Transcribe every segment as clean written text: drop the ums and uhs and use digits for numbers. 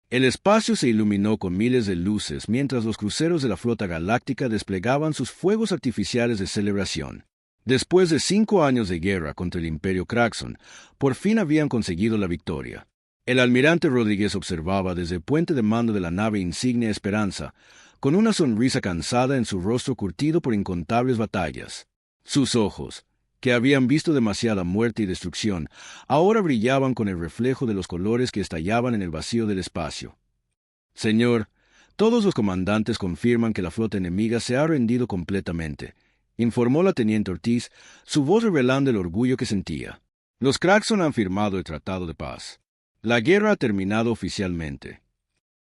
El espacio se iluminó con miles de luces mientras los cruceros de la flota galáctica desplegaban sus fuegos artificiales de celebración. Después de 5 años de guerra contra el Imperio Craxon, por fin habían conseguido la victoria. El almirante Rodríguez observaba desde el puente de mando de la nave insignia Esperanza, con una sonrisa cansada en su rostro curtido por incontables batallas. Sus ojos, que habían visto demasiada muerte y destrucción, ahora brillaban con el reflejo de los colores que estallaban en el vacío del espacio. Señor, todos los comandantes confirman que la flota enemiga se ha rendido completamente, informó la teniente Ortiz, su voz revelando el orgullo que sentía. Los Craxon han firmado el Tratado de Paz. La guerra ha terminado oficialmente.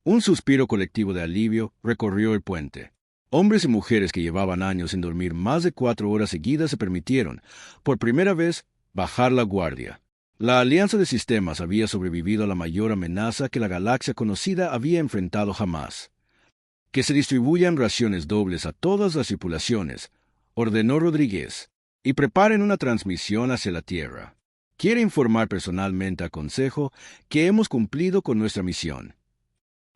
Un suspiro colectivo de alivio recorrió el puente. Hombres y mujeres que llevaban años sin dormir más de 4 horas seguidas se permitieron, por primera vez, bajar la guardia. La alianza de sistemas había sobrevivido a la mayor amenaza que la galaxia conocida había enfrentado jamás. Que se distribuyan raciones dobles a todas las tripulaciones, ordenó Rodríguez, y preparen una transmisión hacia la Tierra. Quiere informar personalmente al Consejo que hemos cumplido con nuestra misión.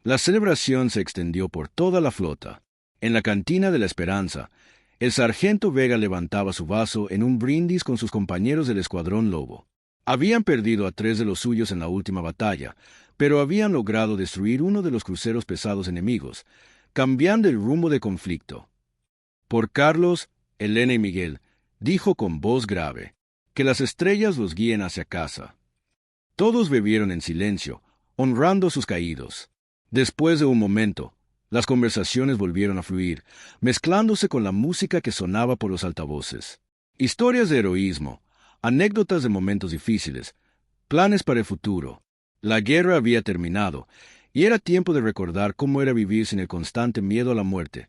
La celebración se extendió por toda la flota. En la cantina de la Esperanza, el sargento Vega levantaba su vaso en un brindis con sus compañeros del Escuadrón Lobo. Habían perdido a 3 de los suyos en la última batalla, pero habían logrado destruir uno de los cruceros pesados enemigos, cambiando el rumbo del conflicto. Por Carlos, Elena y Miguel, dijo con voz grave, que las estrellas los guíen hacia casa. Todos bebieron en silencio, honrando a sus caídos. Después de un momento, las conversaciones volvieron a fluir, mezclándose con la música que sonaba por los altavoces. Historias de heroísmo, anécdotas de momentos difíciles, planes para el futuro. La guerra había terminado, y era tiempo de recordar cómo era vivir sin el constante miedo a la muerte.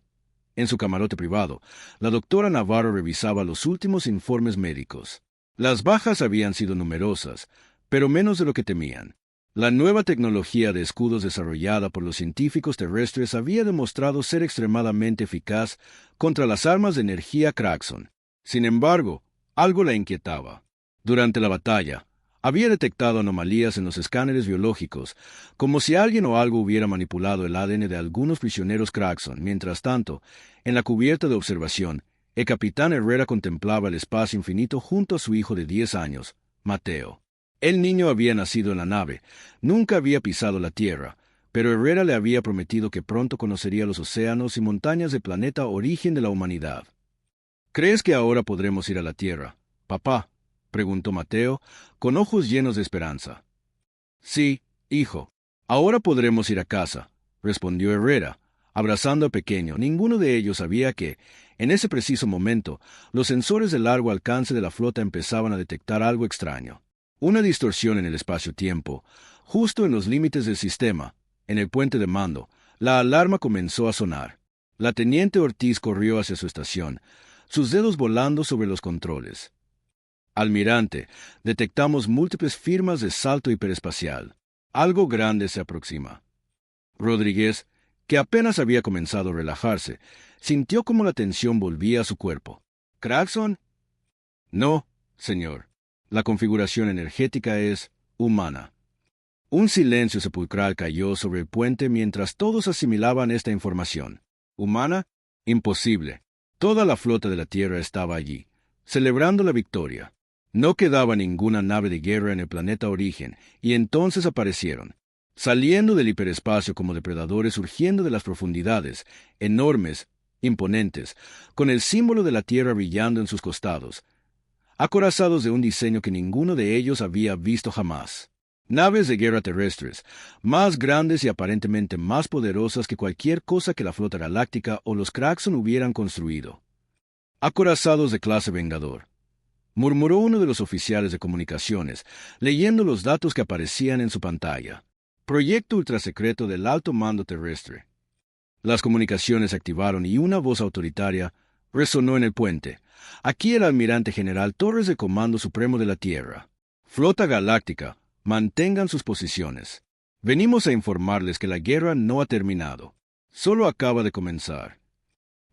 En su camarote privado, la doctora Navarro revisaba los últimos informes médicos. Las bajas habían sido numerosas, pero menos de lo que temían. La nueva tecnología de escudos desarrollada por los científicos terrestres había demostrado ser extremadamente eficaz contra las armas de energía Craxon. Sin embargo, algo la inquietaba. Durante la batalla, había detectado anomalías en los escáneres biológicos, como si alguien o algo hubiera manipulado el ADN de algunos prisioneros Craxon. Mientras tanto, en la cubierta de observación, el capitán Herrera contemplaba el espacio infinito junto a su hijo de 10 años, Mateo. El niño había nacido en la nave, nunca había pisado la Tierra, pero Herrera le había prometido que pronto conocería los océanos y montañas del planeta origen de la humanidad. ¿Crees que ahora podremos ir a la Tierra, papá?, preguntó Mateo, con ojos llenos de esperanza. Sí, hijo. Ahora podremos ir a casa, respondió Herrera, abrazando al pequeño. Ninguno de ellos sabía que, en ese preciso momento, los sensores de largo alcance de la flota empezaban a detectar algo extraño. Una distorsión en el espacio-tiempo, justo en los límites del sistema. En el puente de mando, la alarma comenzó a sonar. La teniente Ortiz corrió hacia su estación, sus dedos volando sobre los controles. Almirante, detectamos múltiples firmas de salto hiperespacial. Algo grande se aproxima. Rodríguez, que apenas había comenzado a relajarse, sintió como la tensión volvía a su cuerpo. ¿Craxon? No, señor. La configuración energética es humana. Un silencio sepulcral cayó sobre el puente mientras todos asimilaban esta información. ¿Humana? Imposible. Toda la flota de la Tierra estaba allí, celebrando la victoria. No quedaba ninguna nave de guerra en el planeta origen, y entonces aparecieron, saliendo del hiperespacio como depredadores surgiendo de las profundidades, enormes, imponentes, con el símbolo de la Tierra brillando en sus costados, acorazados de un diseño que ninguno de ellos había visto jamás. Naves de guerra terrestres, más grandes y aparentemente más poderosas que cualquier cosa que la flota galáctica o los Craxon hubieran construido. Acorazados de clase Vengador, murmuró uno de los oficiales de comunicaciones, leyendo los datos que aparecían en su pantalla. Proyecto ultrasecreto del alto mando terrestre. Las comunicaciones se activaron y una voz autoritaria resonó en el puente. Aquí el almirante general Torres de Comando Supremo de la Tierra. Flota Galáctica, mantengan sus posiciones. Venimos a informarles que la guerra no ha terminado. Solo acaba de comenzar.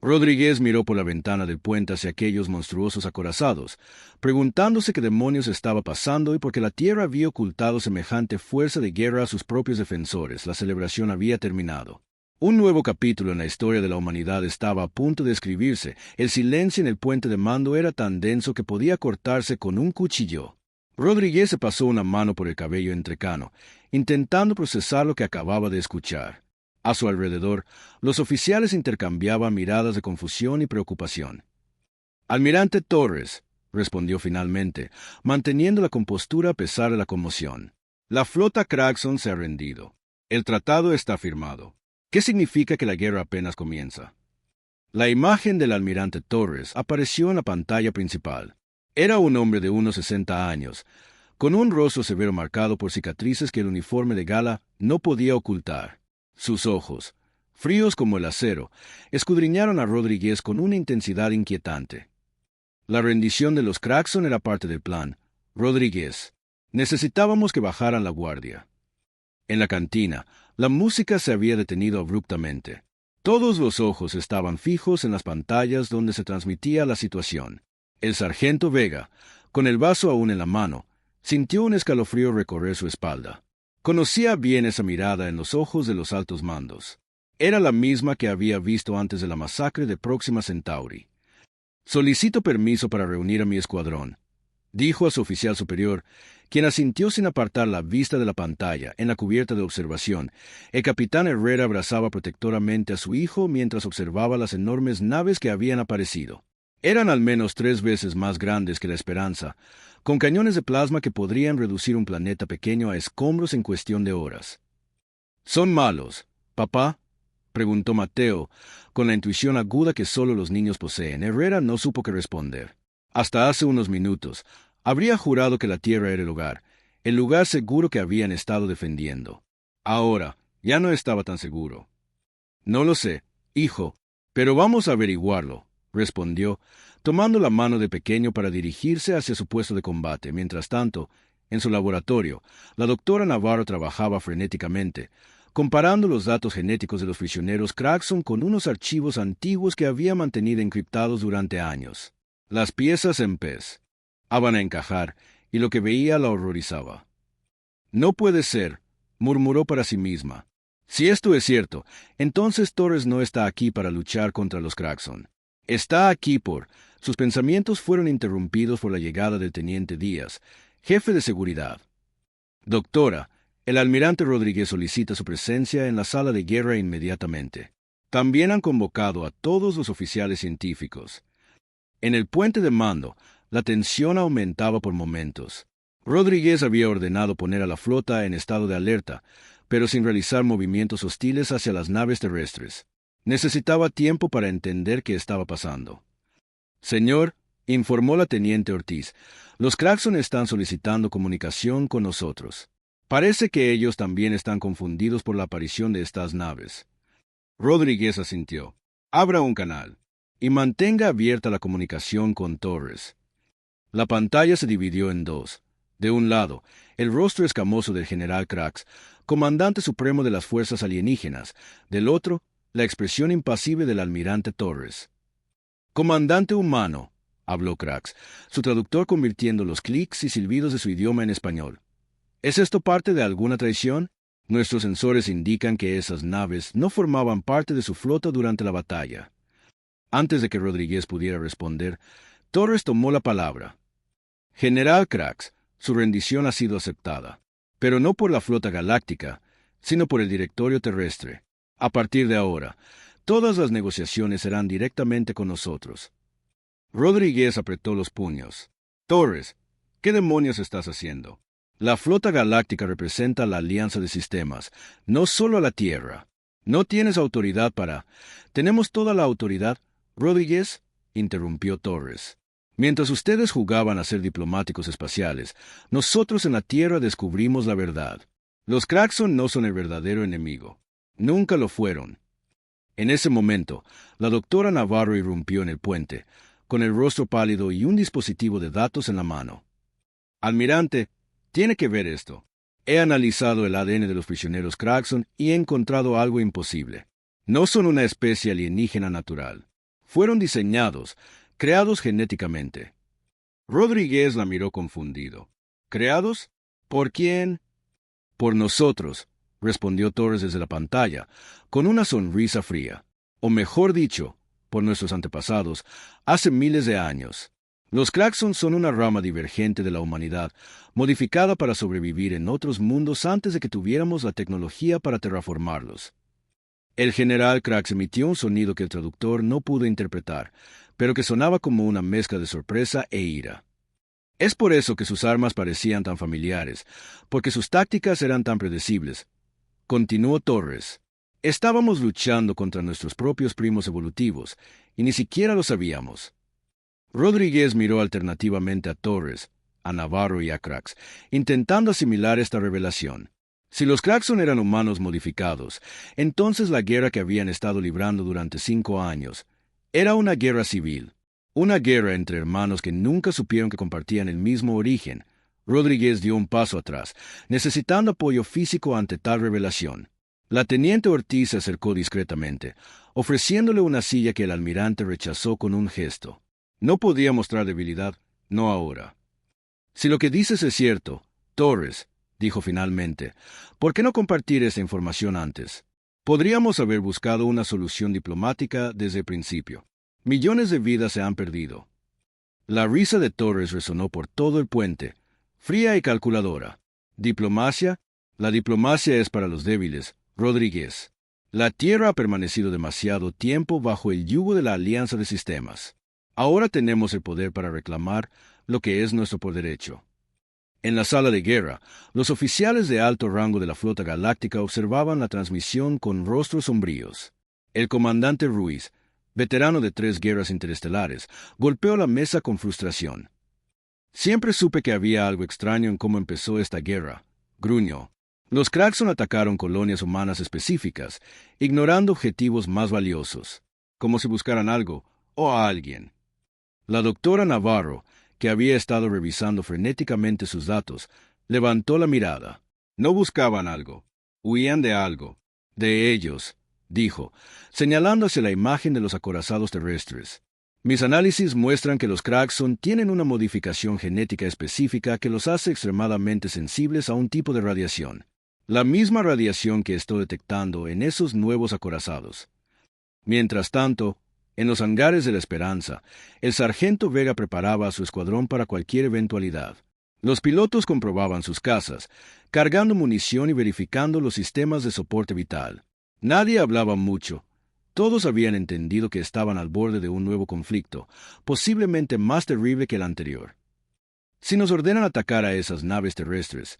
Rodríguez miró por la ventana del puente hacia aquellos monstruosos acorazados, preguntándose qué demonios estaba pasando y por qué la Tierra había ocultado semejante fuerza de guerra a sus propios defensores. La celebración había terminado. Un nuevo capítulo en la historia de la humanidad estaba a punto de escribirse. El silencio en el puente de mando era tan denso que podía cortarse con un cuchillo. Rodríguez se pasó una mano por el cabello entrecano, intentando procesar lo que acababa de escuchar. A su alrededor, los oficiales intercambiaban miradas de confusión y preocupación. «Almirante Torres», respondió finalmente, manteniendo la compostura a pesar de la conmoción. «La flota Cragson se ha rendido. El tratado está firmado. ¿Qué significa que la guerra apenas comienza?» La imagen del almirante Torres apareció en la pantalla principal. Era un hombre de unos 60 años, con un rostro severo marcado por cicatrices que el uniforme de gala no podía ocultar. Sus ojos, fríos como el acero, escudriñaron a Rodríguez con una intensidad inquietante. La rendición de los Cragson era parte del plan. Rodríguez, necesitábamos que bajaran la guardia. En la cantina, la música se había detenido abruptamente. Todos los ojos estaban fijos en las pantallas donde se transmitía la situación. El sargento Vega, con el vaso aún en la mano, sintió un escalofrío recorrer su espalda. Conocía bien esa mirada en los ojos de los altos mandos. Era la misma que había visto antes de la masacre de Próxima Centauri. «Solicito permiso para reunir a mi escuadrón», dijo a su oficial superior, quien asintió sin apartar la vista de la pantalla. En la cubierta de observación, el capitán Herrera abrazaba protectoramente a su hijo mientras observaba las enormes naves que habían aparecido. Eran al menos 3 veces más grandes que la Esperanza, con cañones de plasma que podrían reducir un planeta pequeño a escombros en cuestión de horas. «¿Son malos, papá?», preguntó Mateo, con la intuición aguda que solo los niños poseen. Herrera no supo qué responder. Hasta hace unos minutos, habría jurado que la Tierra era el lugar seguro que habían estado defendiendo. Ahora, ya no estaba tan seguro. «No lo sé, hijo, pero vamos a averiguarlo», respondió, tomando la mano de pequeño para dirigirse hacia su puesto de combate. Mientras tanto, en su laboratorio, la doctora Navarro trabajaba frenéticamente, comparando los datos genéticos de los prisioneros Cragson con unos archivos antiguos que había mantenido encriptados durante años. Las piezas en pez iban a encajar, y lo que veía la horrorizaba. «No puede ser», murmuró para sí misma. «Si esto es cierto, entonces Torres no está aquí para luchar contra los Cragson. Está aquí por...». Sus pensamientos fueron interrumpidos por la llegada del teniente Díaz, jefe de seguridad. «Doctora, el almirante Rodríguez solicita su presencia en la sala de guerra inmediatamente. También han convocado a todos los oficiales científicos». En el puente de mando, la tensión aumentaba por momentos. Rodríguez había ordenado poner a la flota en estado de alerta, pero sin realizar movimientos hostiles hacia las naves terrestres. Necesitaba tiempo para entender qué estaba pasando. «Señor», informó la teniente Ortiz, «los Cragson están solicitando comunicación con nosotros. Parece que ellos también están confundidos por la aparición de estas naves». Rodríguez asintió. «Abra un canal y mantenga abierta la comunicación con Torres». La pantalla se dividió en dos. De un lado, el rostro escamoso del general Krax, comandante supremo de las fuerzas alienígenas. Del otro, la expresión impasible del almirante Torres. «Comandante humano», habló Krax, su traductor convirtiendo los clics y silbidos de su idioma en español. «¿Es esto parte de alguna traición? Nuestros sensores indican que esas naves no formaban parte de su flota durante la batalla». Antes de que Rodríguez pudiera responder, Torres tomó la palabra. «General Krax, su rendición ha sido aceptada, pero no por la flota galáctica, sino por el directorio terrestre. A partir de ahora, todas las negociaciones serán directamente con nosotros». Rodríguez apretó los puños. «Torres, ¿qué demonios estás haciendo? La flota galáctica representa la alianza de sistemas, no solo a la Tierra. No tienes autoridad para...» «Tenemos toda la autoridad, Rodríguez», interrumpió Torres. «Mientras ustedes jugaban a ser diplomáticos espaciales, nosotros en la Tierra descubrimos la verdad. Los Cragson no son el verdadero enemigo. Nunca lo fueron». En ese momento, la doctora Navarro irrumpió en el puente, con el rostro pálido y un dispositivo de datos en la mano. «Almirante, tiene que ver esto. He analizado el ADN de los prisioneros Cragson y he encontrado algo imposible. No son una especie alienígena natural. Fueron diseñados, creados genéticamente. Rodríguez la miró confundido. ¿Creados? ¿Por quién? Por nosotros, respondió Torres desde la pantalla, con una sonrisa fría. O mejor dicho, por nuestros antepasados, hace miles de años. Los Cracson son una rama divergente de la humanidad, modificada para sobrevivir en otros mundos antes de que tuviéramos la tecnología para terraformarlos. El general Krax emitió un sonido que el traductor no pudo interpretar, pero que sonaba como una mezcla de sorpresa e ira. Es por eso que sus armas parecían tan familiares, porque sus tácticas eran tan predecibles. Continuó Torres. Estábamos luchando contra nuestros propios primos evolutivos, y ni siquiera lo sabíamos. Rodríguez miró alternativamente a Torres, a Navarro y a Krax, intentando asimilar esta revelación. Si los Cracson eran humanos modificados, entonces la guerra que habían estado librando durante 5 años era una guerra civil, una guerra entre hermanos que nunca supieron que compartían el mismo origen. Rodríguez dio un paso atrás, necesitando apoyo físico ante tal revelación. La teniente Ortiz se acercó discretamente, ofreciéndole una silla que el almirante rechazó con un gesto. No podía mostrar debilidad, no ahora. Si lo que dices es cierto, Torres, dijo finalmente, ¿por qué no compartir esta información antes? Podríamos haber buscado una solución diplomática desde el principio. Millones de vidas se han perdido. La risa de Torres resonó por todo el puente, fría y calculadora. ¿Diplomacia? La diplomacia es para los débiles, Rodríguez. La Tierra ha permanecido demasiado tiempo bajo el yugo de la Alianza de Sistemas. Ahora tenemos el poder para reclamar lo que es nuestro por derecho. En la sala de guerra, los oficiales de alto rango de la flota galáctica observaban la transmisión con rostros sombríos. El comandante Ruiz, veterano de 3 guerras interestelares, golpeó la mesa con frustración. Siempre supe que había algo extraño en cómo empezó esta guerra, gruñó. Los Cracson atacaron colonias humanas específicas, ignorando objetivos más valiosos, como si buscaran algo o a alguien. La doctora Navarro, que había estado revisando frenéticamente sus datos, levantó la mirada. No buscaban algo, huían de algo. De ellos, dijo, señalando hacia la imagen de los acorazados terrestres. Mis análisis muestran que los Cracson tienen una modificación genética específica que los hace extremadamente sensibles a un tipo de radiación. La misma radiación que estoy detectando en esos nuevos acorazados. Mientras tanto, en los hangares de la Esperanza, el sargento Vega preparaba a su escuadrón para cualquier eventualidad. Los pilotos comprobaban sus casas, cargando munición y verificando los sistemas de soporte vital. Nadie hablaba mucho. Todos habían entendido que estaban al borde de un nuevo conflicto, posiblemente más terrible que el anterior. «Si nos ordenan atacar a esas naves terrestres»,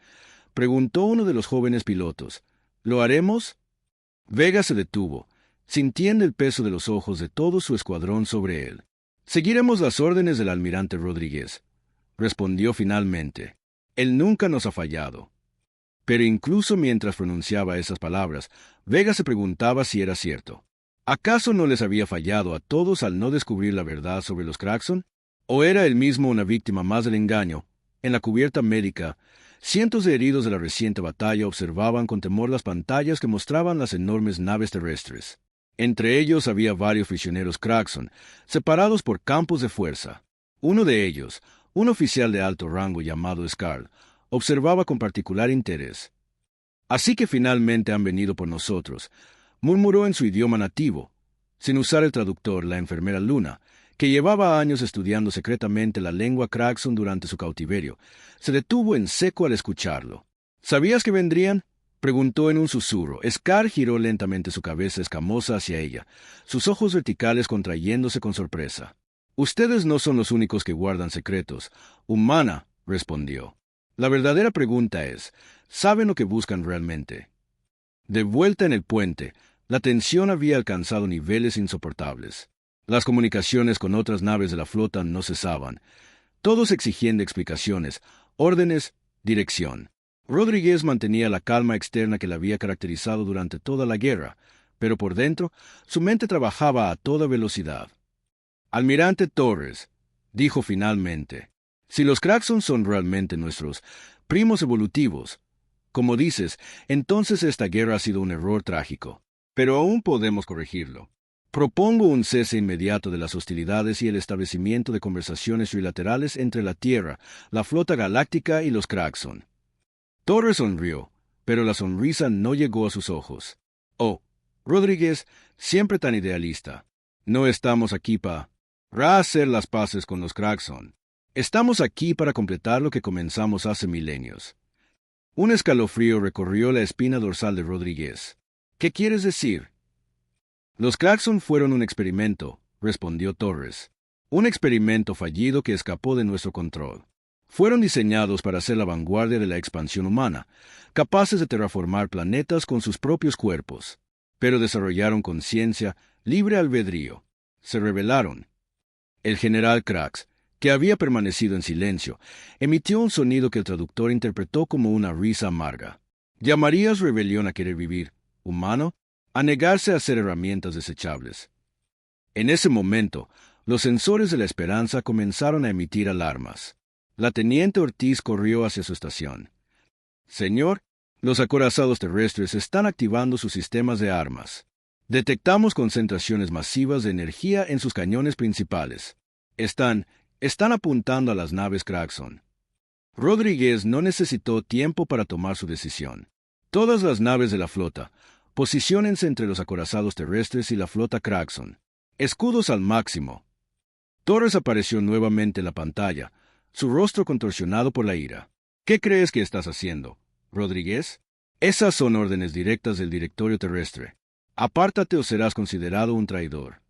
preguntó uno de los jóvenes pilotos, «¿lo haremos?» Vega se detuvo, sintiendo el peso de los ojos de todo su escuadrón sobre él. «Seguiremos las órdenes del almirante Rodríguez», respondió finalmente. «Él nunca nos ha fallado». Pero incluso mientras pronunciaba esas palabras, Vega se preguntaba si era cierto. ¿Acaso no les había fallado a todos al no descubrir la verdad sobre los Cracson? ¿O era él mismo una víctima más del engaño? En la cubierta médica, cientos de heridos de la reciente batalla observaban con temor las pantallas que mostraban las enormes naves terrestres. Entre ellos había varios prisioneros Cracson, separados por campos de fuerza. Uno de ellos, un oficial de alto rango llamado Scarl, observaba con particular interés. «Así que finalmente han venido por nosotros», murmuró en su idioma nativo, sin usar el traductor, la enfermera Luna, que llevaba años estudiando secretamente la lengua Cracson durante su cautiverio. Se detuvo en seco al escucharlo. «¿Sabías que vendrían?», preguntó en un susurro. Scar giró lentamente su cabeza escamosa hacia ella, sus ojos verticales contrayéndose con sorpresa. «Ustedes no son los únicos que guardan secretos. Humana», respondió. «La verdadera pregunta es, ¿saben lo que buscan realmente?». De vuelta en el puente, la tensión había alcanzado niveles insoportables. Las comunicaciones con otras naves de la flota no cesaban, todos exigiendo explicaciones, órdenes, dirección. Rodríguez mantenía la calma externa que la había caracterizado durante toda la guerra, pero por dentro, su mente trabajaba a toda velocidad. «Almirante Torres», dijo finalmente, «si los Cracson son realmente nuestros primos evolutivos, como dices, entonces esta guerra ha sido un error trágico. Pero aún podemos corregirlo. Propongo un cese inmediato de las hostilidades y el establecimiento de conversaciones trilaterales entre la Tierra, la Flota Galáctica y los Craxon. Torres sonrió, pero la sonrisa no llegó a sus ojos. Oh, Rodríguez, siempre tan idealista. No estamos aquí para hacer las paces con los Craxon. Estamos aquí para completar lo que comenzamos hace milenios. Un escalofrío recorrió la espina dorsal de Rodríguez. ¿Qué quieres decir? Los Craxon fueron un experimento, respondió Torres. Un experimento fallido que escapó de nuestro control. Fueron diseñados para ser la vanguardia de la expansión humana, capaces de terraformar planetas con sus propios cuerpos. Pero desarrollaron conciencia, libre albedrío. Se rebelaron. El general Krax, que había permanecido en silencio, emitió un sonido que el traductor interpretó como una risa amarga. ¿Llamarías rebelión a querer vivir, humano? A negarse a ser herramientas desechables. En ese momento, los sensores de la esperanza comenzaron a emitir alarmas. La teniente Ortiz corrió hacia su estación. Señor, los acorazados terrestres están activando sus sistemas de armas. Detectamos concentraciones masivas de energía en sus cañones principales. Están apuntando a las naves Craxon. Rodríguez no necesitó tiempo para tomar su decisión. Todas las naves de la flota, posiciónense entre los acorazados terrestres y la flota Craxon. Escudos al máximo. Torres apareció nuevamente en la pantalla, su rostro contorsionado por la ira. ¿Qué crees que estás haciendo, Rodríguez? Esas son órdenes directas del directorio terrestre. Apártate o serás considerado un traidor.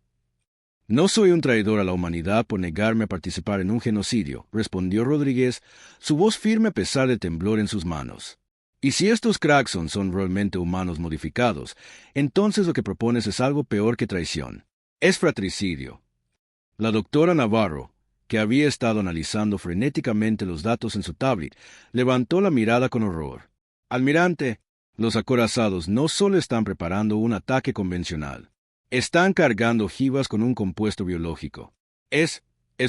No soy un traidor a la humanidad por negarme a participar en un genocidio, respondió Rodríguez, su voz firme a pesar del temblor en sus manos. Y si estos Craxon son realmente humanos modificados, entonces lo que propones es algo peor que traición. Es fratricidio. La doctora Navarro, que había estado analizando frenéticamente los datos en su tablet, levantó la mirada con horror. Almirante, los acorazados no solo están preparando un ataque convencional. Están cargando ojivas con un compuesto biológico. Es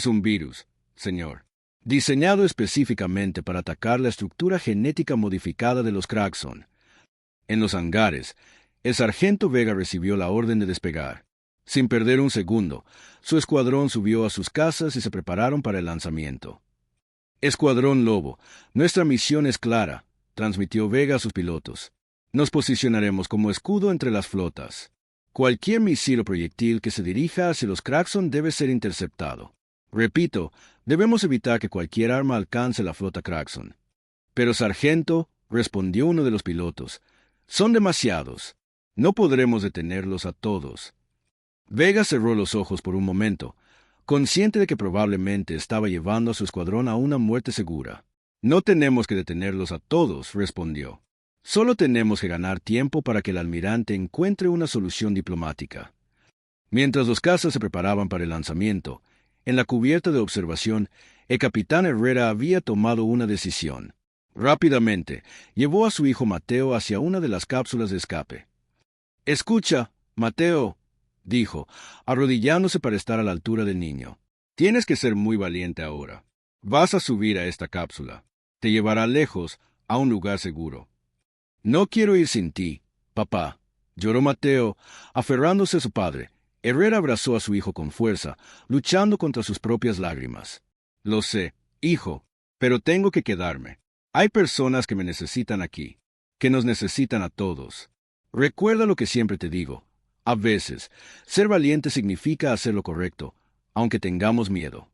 un virus, señor. Diseñado específicamente para atacar la estructura genética modificada de los Craxon. En los hangares, el sargento Vega recibió la orden de despegar. Sin perder un segundo, su escuadrón subió a sus casas y se prepararon para el lanzamiento. Escuadrón Lobo, nuestra misión es clara, transmitió Vega a sus pilotos. Nos posicionaremos como escudo entre las flotas. Cualquier misil o proyectil que se dirija hacia los Craxon debe ser interceptado. Repito, debemos evitar que cualquier arma alcance la flota Craxon. Pero, sargento, respondió uno de los pilotos, son demasiados. No podremos detenerlos a todos. Vega cerró los ojos por un momento, consciente de que probablemente estaba llevando a su escuadrón a una muerte segura. No tenemos que detenerlos a todos, respondió. Solo tenemos que ganar tiempo para que el almirante encuentre una solución diplomática. Mientras los cazas se preparaban para el lanzamiento, en la cubierta de observación, el capitán Herrera había tomado una decisión. Rápidamente, llevó a su hijo Mateo hacia una de las cápsulas de escape. «Escucha, Mateo», dijo, arrodillándose para estar a la altura del niño. «Tienes que ser muy valiente ahora. Vas a subir a esta cápsula. Te llevará lejos, a un lugar seguro». «No quiero ir sin ti, papá», lloró Mateo, aferrándose a su padre. Herrera abrazó a su hijo con fuerza, luchando contra sus propias lágrimas. «Lo sé, hijo, pero tengo que quedarme. Hay personas que me necesitan aquí, que nos necesitan a todos. Recuerda lo que siempre te digo. A veces, ser valiente significa hacer lo correcto, aunque tengamos miedo».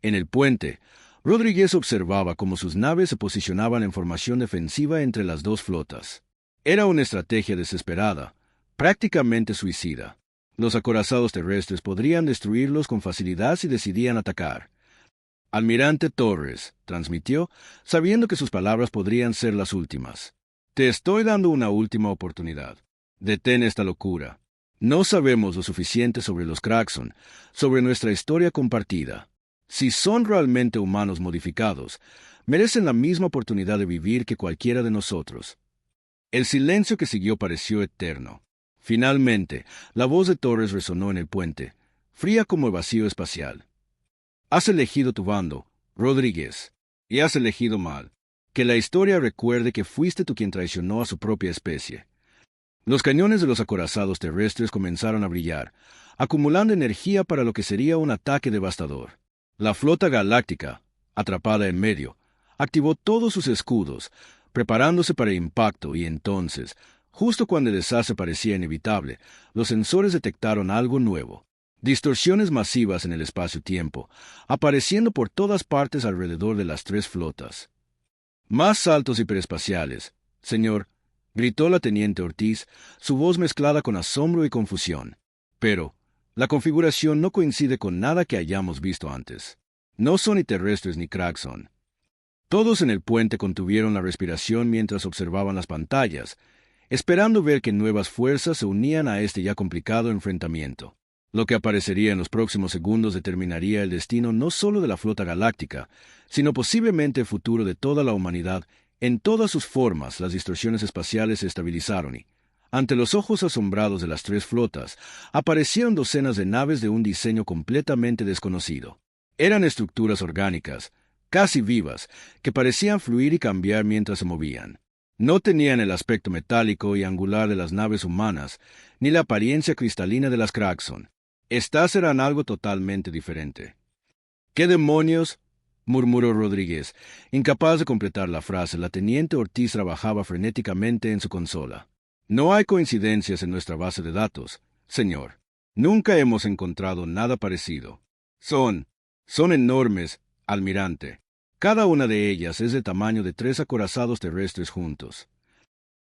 En el puente, Rodríguez observaba cómo sus naves se posicionaban en formación defensiva entre las dos flotas. Era una estrategia desesperada, prácticamente suicida. Los acorazados terrestres podrían destruirlos con facilidad si decidían atacar. «Almirante Torres», transmitió, sabiendo que sus palabras podrían ser las últimas. «Te estoy dando una última oportunidad. Detén esta locura. No sabemos lo suficiente sobre los Craxon, sobre nuestra historia compartida. Si son realmente humanos modificados, merecen la misma oportunidad de vivir que cualquiera de nosotros». El silencio que siguió pareció eterno. Finalmente, la voz de Torres resonó en el puente, fría como el vacío espacial. «Has elegido tu bando, Rodríguez, y has elegido mal. Que la historia recuerde que fuiste tú quien traicionó a su propia especie. Los cañones de los acorazados terrestres comenzaron a brillar, acumulando energía para lo que sería un ataque devastador. La flota galáctica, atrapada en medio, activó todos sus escudos, preparándose para el impacto, y entonces, justo cuando el desastre parecía inevitable, los sensores detectaron algo nuevo. Distorsiones masivas en el espacio-tiempo, apareciendo por todas partes alrededor de las tres flotas. Más saltos hiperespaciales, señor, gritó la teniente Ortiz, su voz mezclada con asombro y confusión. Pero la configuración no coincide con nada que hayamos visto antes. No son ni terrestres ni Craxon. Todos en el puente contuvieron la respiración mientras observaban las pantallas, esperando ver que nuevas fuerzas se unían a este ya complicado enfrentamiento. Lo que aparecería en los próximos segundos determinaría el destino no solo de la flota galáctica, sino posiblemente el futuro de toda la humanidad. En todas sus formas, las distorsiones espaciales se estabilizaron y, ante los ojos asombrados de las tres flotas, aparecieron docenas de naves de un diseño completamente desconocido. Eran estructuras orgánicas, casi vivas, que parecían fluir y cambiar mientras se movían. No tenían el aspecto metálico y angular de las naves humanas, ni la apariencia cristalina de las Craxon. Estas eran algo totalmente diferente. ¿Qué demonios?, murmuró Rodríguez. Incapaz de completar la frase, la teniente Ortiz trabajaba frenéticamente en su consola. No hay coincidencias en nuestra base de datos, señor. Nunca hemos encontrado nada parecido. Son enormes, almirante. Cada una de ellas es del tamaño de 3 acorazados terrestres juntos.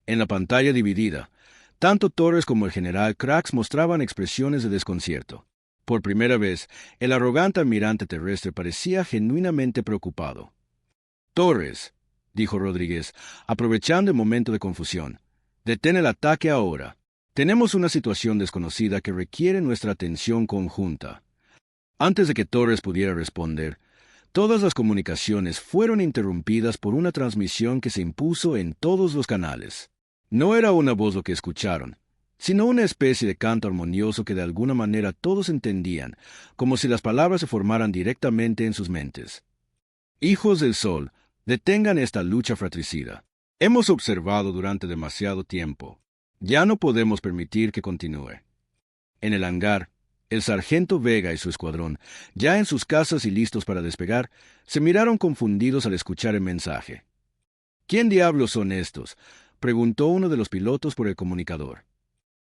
En la pantalla dividida, tanto Torres como el general Crax mostraban expresiones de desconcierto. Por primera vez, el arrogante almirante terrestre parecía genuinamente preocupado. «Torres», dijo Rodríguez, aprovechando el momento de confusión, «detén el ataque ahora. Tenemos una situación desconocida que requiere nuestra atención conjunta». Antes de que Torres pudiera responder, todas las comunicaciones fueron interrumpidas por una transmisión que se impuso en todos los canales. No era una voz lo que escucharon, sino una especie de canto armonioso que de alguna manera todos entendían, como si las palabras se formaran directamente en sus mentes. «Hijos del Sol, detengan esta lucha fratricida. Hemos observado durante demasiado tiempo. Ya no podemos permitir que continúe». En el hangar, el sargento Vega y su escuadrón, ya en sus casas y listos para despegar, se miraron confundidos al escuchar el mensaje. «¿Quién diablos son estos?», preguntó uno de los pilotos por el comunicador.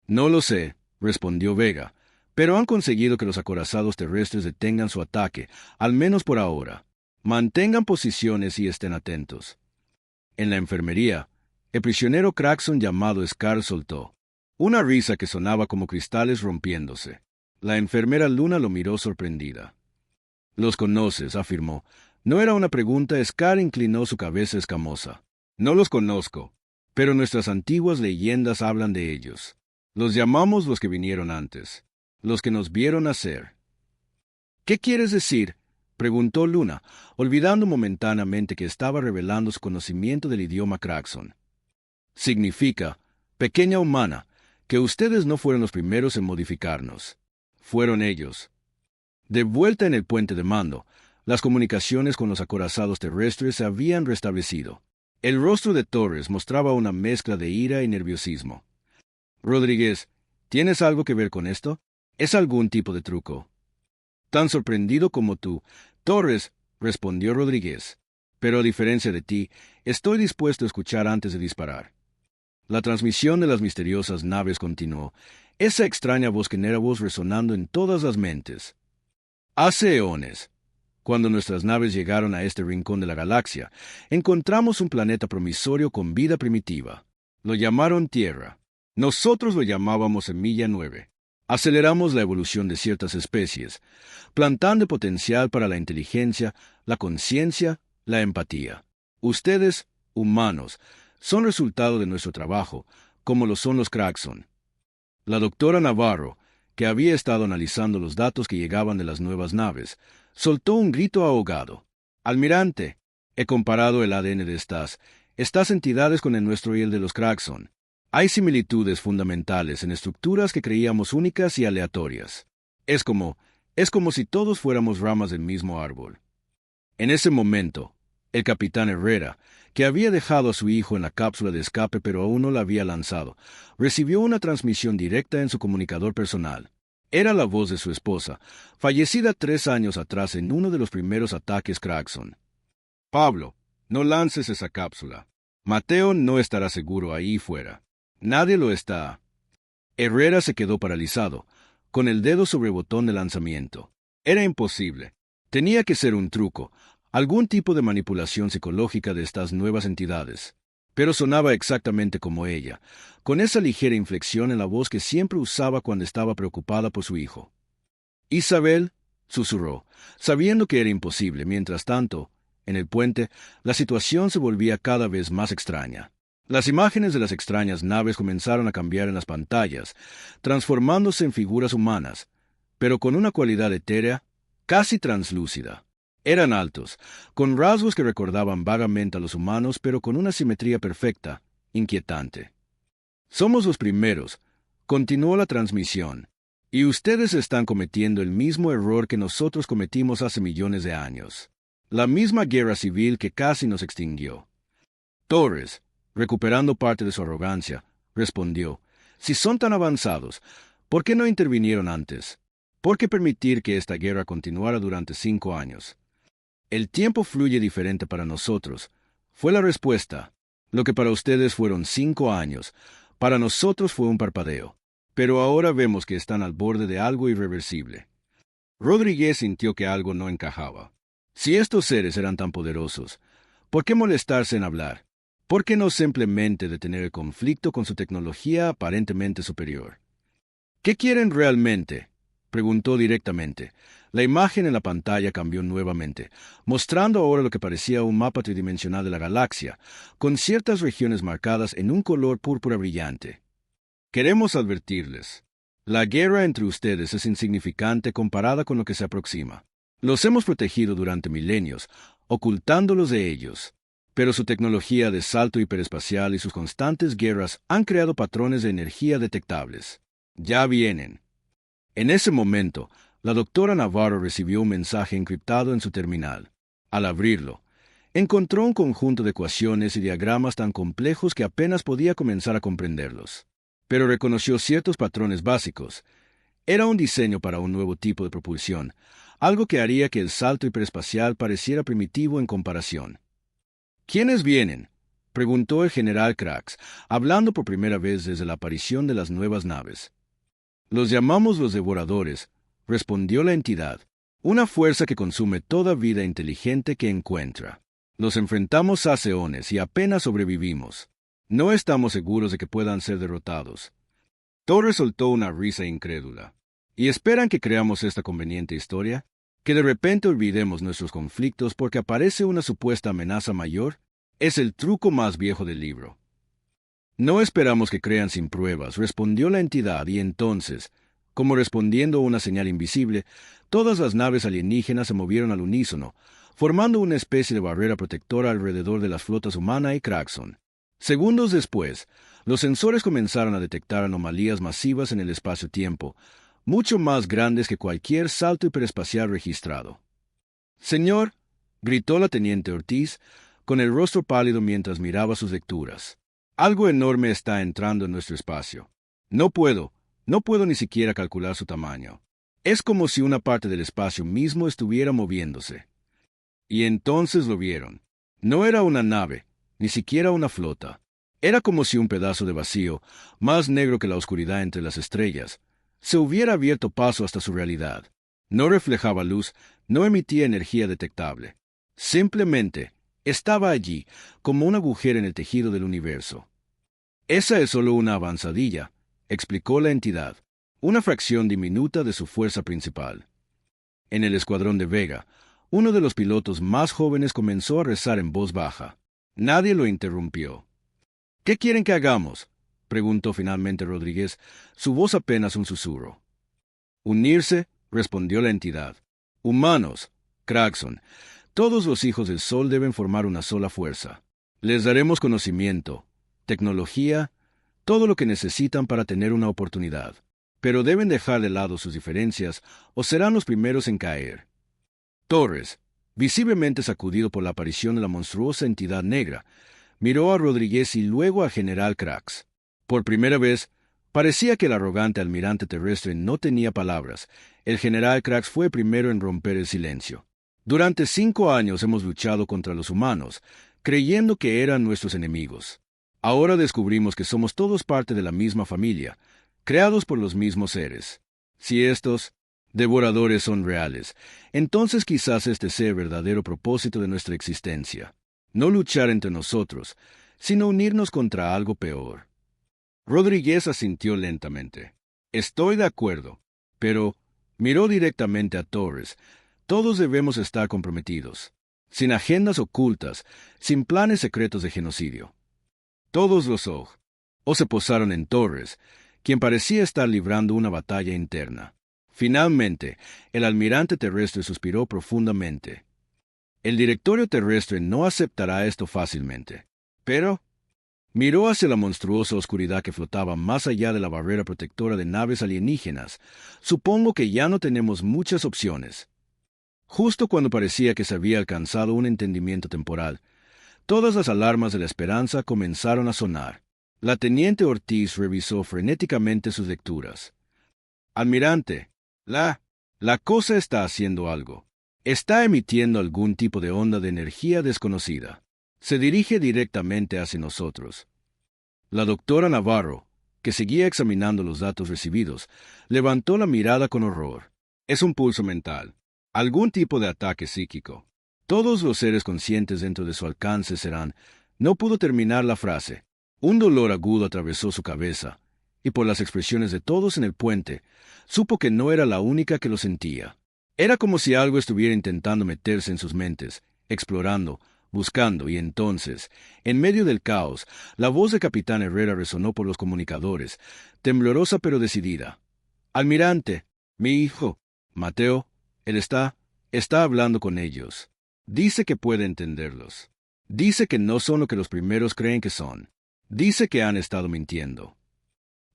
«No lo sé», respondió Vega, «pero han conseguido que los acorazados terrestres detengan su ataque, al menos por ahora. Mantengan posiciones y estén atentos». En la enfermería, el prisionero Craxon llamado Scar soltó una risa que sonaba como cristales rompiéndose. La enfermera Luna lo miró sorprendida. «¿Los conoces?», afirmó. No era una pregunta. Scar inclinó su cabeza escamosa. «No los conozco, pero nuestras antiguas leyendas hablan de ellos. Los llamamos los que vinieron antes, los que nos vieron nacer». «¿Qué quieres decir?», preguntó Luna, olvidando momentáneamente que estaba revelando su conocimiento del idioma Craxon. «Significa, pequeña humana, que ustedes no fueron los primeros en modificarnos. Fueron ellos». De vuelta en el puente de mando, las comunicaciones con los acorazados terrestres se habían restablecido. El rostro de Torres mostraba una mezcla de ira y nerviosismo. «Rodríguez, ¿tienes algo que ver con esto? ¿Es algún tipo de truco?» «Tan sorprendido como tú, Torres», respondió Rodríguez. «Pero a diferencia de ti, estoy dispuesto a escuchar antes de disparar». La transmisión de las misteriosas naves continuó, esa extraña voz que era voz resonando en todas las mentes. «Hace eones, cuando nuestras naves llegaron a este rincón de la galaxia, encontramos un planeta promisorio con vida primitiva. Lo llamaron Tierra. Nosotros lo llamábamos Semilla 9. Aceleramos la evolución de ciertas especies, plantando potencial para la inteligencia, la conciencia, la empatía. Ustedes, humanos, son resultado de nuestro trabajo, como lo son los Craxon». La doctora Navarro, que había estado analizando los datos que llegaban de las nuevas naves, soltó un grito ahogado. «Almirante, he comparado el ADN de estas entidades con el nuestro y el de los Craxon. Hay similitudes fundamentales en estructuras que creíamos únicas y aleatorias. Es como si todos fuéramos ramas del mismo árbol». En ese momento, El capitán Herrera, que había dejado a su hijo en la cápsula de escape pero aún no la había lanzado, recibió una transmisión directa en su comunicador personal. Era la voz de su esposa, fallecida 3 años atrás en uno de los primeros ataques Cragson. Pablo, no lances esa cápsula. Mateo no estará seguro ahí fuera. Nadie lo está. Herrera se quedó paralizado, con el dedo sobre el botón de lanzamiento. Era imposible. Tenía que ser un truco, algún tipo de manipulación psicológica de estas nuevas entidades. Pero sonaba exactamente como ella, con esa ligera inflexión en la voz que siempre usaba cuando estaba preocupada por su hijo. Isabel, susurró, sabiendo que era imposible. Mientras tanto, en el puente, la situación se volvía cada vez más extraña. Las imágenes de las extrañas naves comenzaron a cambiar en las pantallas, transformándose en figuras humanas, pero con una cualidad etérea, casi translúcida. Eran altos, con rasgos que recordaban vagamente a los humanos, pero con una simetría perfecta, inquietante. Somos los primeros, continuó la transmisión, y ustedes están cometiendo el mismo error que nosotros cometimos hace millones de años. La misma guerra civil que casi nos extinguió. Torres, recuperando parte de su arrogancia, respondió, si son tan avanzados, ¿por qué no intervinieron antes? ¿Por qué permitir que esta guerra continuara durante 5 años? El tiempo fluye diferente para nosotros, fue la respuesta. Lo que para ustedes fueron 5 años, para nosotros fue un parpadeo. Pero ahora vemos que están al borde de algo irreversible. Rodríguez sintió que algo no encajaba. Si estos seres eran tan poderosos, ¿por qué molestarse en hablar? ¿Por qué no simplemente detener el conflicto con su tecnología aparentemente superior? ¿Qué quieren realmente?, preguntó directamente. La imagen en la pantalla cambió nuevamente, mostrando ahora lo que parecía un mapa tridimensional de la galaxia, con ciertas regiones marcadas en un color púrpura brillante. Queremos advertirles. La guerra entre ustedes es insignificante comparada con lo que se aproxima. Los hemos protegido durante milenios, ocultándolos de ellos. Pero su tecnología de salto hiperespacial y sus constantes guerras han creado patrones de energía detectables. Ya vienen. En ese momento, la doctora Navarro recibió un mensaje encriptado en su terminal. Al abrirlo, encontró un conjunto de ecuaciones y diagramas tan complejos que apenas podía comenzar a comprenderlos. Pero reconoció ciertos patrones básicos. Era un diseño para un nuevo tipo de propulsión, algo que haría que el salto hiperespacial pareciera primitivo en comparación. ¿Quiénes vienen?, preguntó el general Krax, hablando por primera vez desde la aparición de las nuevas naves. Los llamamos los devoradores, respondió la entidad, una fuerza que consume toda vida inteligente que encuentra. Los enfrentamos hace eones y apenas sobrevivimos. No estamos seguros de que puedan ser derrotados. Torres soltó una risa incrédula. ¿Y esperan que creamos esta conveniente historia? ¿Que de repente olvidemos nuestros conflictos porque aparece una supuesta amenaza mayor? Es el truco más viejo del libro. No esperamos que crean sin pruebas, respondió la entidad, y entonces, como respondiendo a una señal invisible, todas las naves alienígenas se movieron al unísono, formando una especie de barrera protectora alrededor de las flotas humana y Cragson. Segundos después, los sensores comenzaron a detectar anomalías masivas en el espacio-tiempo, mucho más grandes que cualquier salto hiperespacial registrado. «Señor», gritó la teniente Ortiz, con el rostro pálido mientras miraba sus lecturas. «Algo enorme está entrando en nuestro espacio. No puedo ni siquiera calcular su tamaño. Es como si una parte del espacio mismo estuviera moviéndose». Y entonces lo vieron. No era una nave, ni siquiera una flota. Era como si un pedazo de vacío, más negro que la oscuridad entre las estrellas, se hubiera abierto paso hasta su realidad. No reflejaba luz, no emitía energía detectable. Simplemente estaba allí, como un agujero en el tejido del universo. «Esa es solo una avanzadilla», explicó la entidad, «una fracción diminuta de su fuerza principal». En el escuadrón de Vega, uno de los pilotos más jóvenes comenzó a rezar en voz baja. Nadie lo interrumpió. «¿Qué quieren que hagamos?», preguntó finalmente Rodríguez, su voz apenas un susurro. «Unirse», respondió la entidad. «Humanos, Cragson, todos los hijos del Sol deben formar una sola fuerza. Les daremos conocimiento, tecnología, todo lo que necesitan para tener una oportunidad. Pero deben dejar de lado sus diferencias o serán los primeros en caer». «Torres», Visiblemente sacudido por la aparición de la monstruosa entidad negra, miró a Rodríguez y luego al general Krax. Por primera vez, parecía que el arrogante almirante terrestre no tenía palabras. El general Krax fue primero en romper el silencio. Durante 5 años hemos luchado contra los humanos, creyendo que eran nuestros enemigos. Ahora descubrimos que somos todos parte de la misma familia, creados por los mismos seres. Si estos devoradores son reales, entonces quizás este sea el verdadero propósito de nuestra existencia. No luchar entre nosotros, sino unirnos contra algo peor. Rodríguez asintió lentamente. Estoy de acuerdo, pero miró directamente a Torres. Todos debemos estar comprometidos, sin agendas ocultas, sin planes secretos de genocidio. Todos los ojos se posaron en Torres, quien parecía estar librando una batalla interna. Finalmente, el almirante terrestre suspiró profundamente. El directorio terrestre no aceptará esto fácilmente. Pero miró hacia la monstruosa oscuridad que flotaba más allá de la barrera protectora de naves alienígenas. Supongo que ya no tenemos muchas opciones. Justo cuando parecía que se había alcanzado un entendimiento temporal, todas las alarmas de la esperanza comenzaron a sonar. La teniente Ortiz revisó frenéticamente sus lecturas. Almirante, la cosa está haciendo algo. Está emitiendo algún tipo de onda de energía desconocida. Se dirige directamente hacia nosotros. La doctora Navarro, que seguía examinando los datos recibidos, levantó la mirada con horror. Es un pulso mental. Algún tipo de ataque psíquico. Todos los seres conscientes dentro de su alcance serán... No pudo terminar la frase. Un dolor agudo atravesó su cabeza, y por las expresiones de todos en el puente, supo que no era la única que lo sentía. Era como si algo estuviera intentando meterse en sus mentes, explorando, buscando, y entonces, en medio del caos, la voz de Capitán Herrera resonó por los comunicadores, temblorosa pero decidida. Almirante, mi hijo, Mateo, él está hablando con ellos. Dice que puede entenderlos. Dice que no son lo que los primeros creen que son. Dice que han estado mintiendo.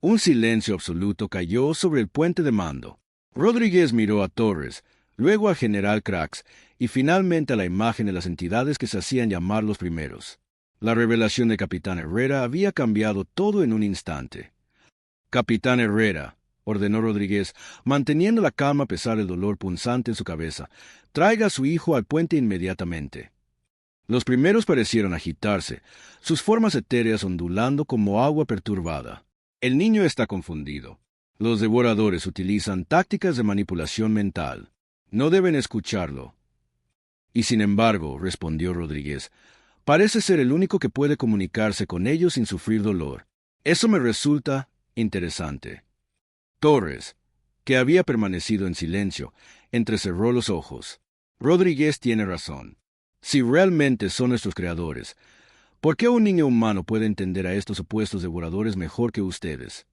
Un silencio absoluto cayó sobre el puente de mando. Rodríguez miró a Torres, luego al general Krax, y finalmente a la imagen de las entidades que se hacían llamar los primeros. La revelación de Capitán Herrera había cambiado todo en un instante. Capitán Herrera, ordenó Rodríguez, manteniendo la calma a pesar del dolor punzante en su cabeza, traiga a su hijo al puente inmediatamente. Los primeros parecieron agitarse, sus formas etéreas ondulando como agua perturbada. El niño está confundido. Los devoradores utilizan tácticas de manipulación mental. No deben escucharlo. Y sin embargo, respondió Rodríguez, parece ser el único que puede comunicarse con ellos sin sufrir dolor. Eso me resulta interesante. Torres, que había permanecido en silencio, entrecerró los ojos. Rodríguez tiene razón. Si realmente son nuestros creadores, ¿por qué un niño humano puede entender a estos opuestos devoradores mejor que ustedes?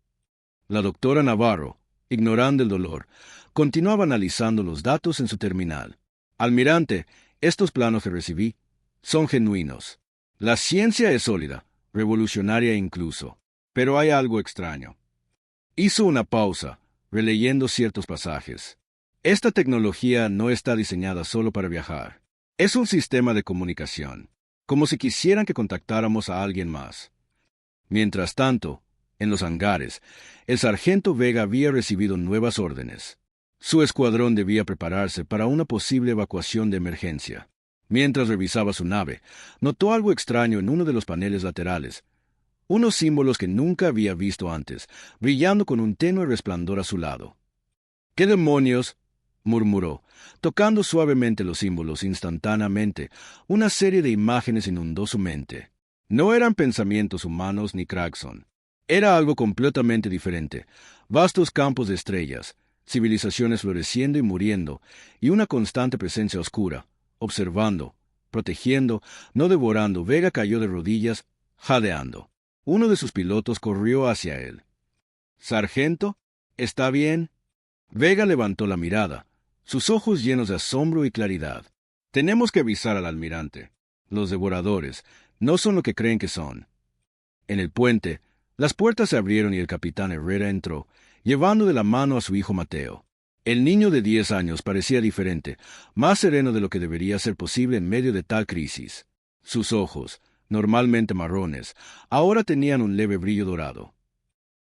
La doctora Navarro, ignorando el dolor, continuaba analizando los datos en su terminal. Almirante, estos planos que recibí son genuinos. La ciencia es sólida, revolucionaria incluso. Pero hay algo extraño. Hizo una pausa, releyendo ciertos pasajes. Esta tecnología no está diseñada solo para viajar. Es un sistema de comunicación, como si quisieran que contactáramos a alguien más. Mientras tanto, en los hangares, el sargento Vega había recibido nuevas órdenes. Su escuadrón debía prepararse para una posible evacuación de emergencia. Mientras revisaba su nave, notó algo extraño en uno de los paneles laterales, unos símbolos que nunca había visto antes, brillando con un tenue resplandor a su lado. —¿Qué demonios? —murmuró, tocando suavemente los símbolos. Instantáneamente, una serie de imágenes inundó su mente. No eran pensamientos humanos ni Kraxon. Era algo completamente diferente. Vastos campos de estrellas, civilizaciones floreciendo y muriendo, y una constante presencia oscura, observando, protegiendo, no devorando. Vega cayó de rodillas, jadeando. Uno de sus pilotos corrió hacia él. —Sargento, ¿está bien? Vega levantó la mirada, sus ojos llenos de asombro y claridad. —Tenemos que avisar al almirante. Los devoradores no son lo que creen que son. En el puente, las puertas se abrieron y el capitán Herrera entró, llevando de la mano a su hijo Mateo. El niño de 10 años parecía diferente, más sereno de lo que debería ser posible en medio de tal crisis. Sus ojos, normalmente marrones, ahora tenían un leve brillo dorado.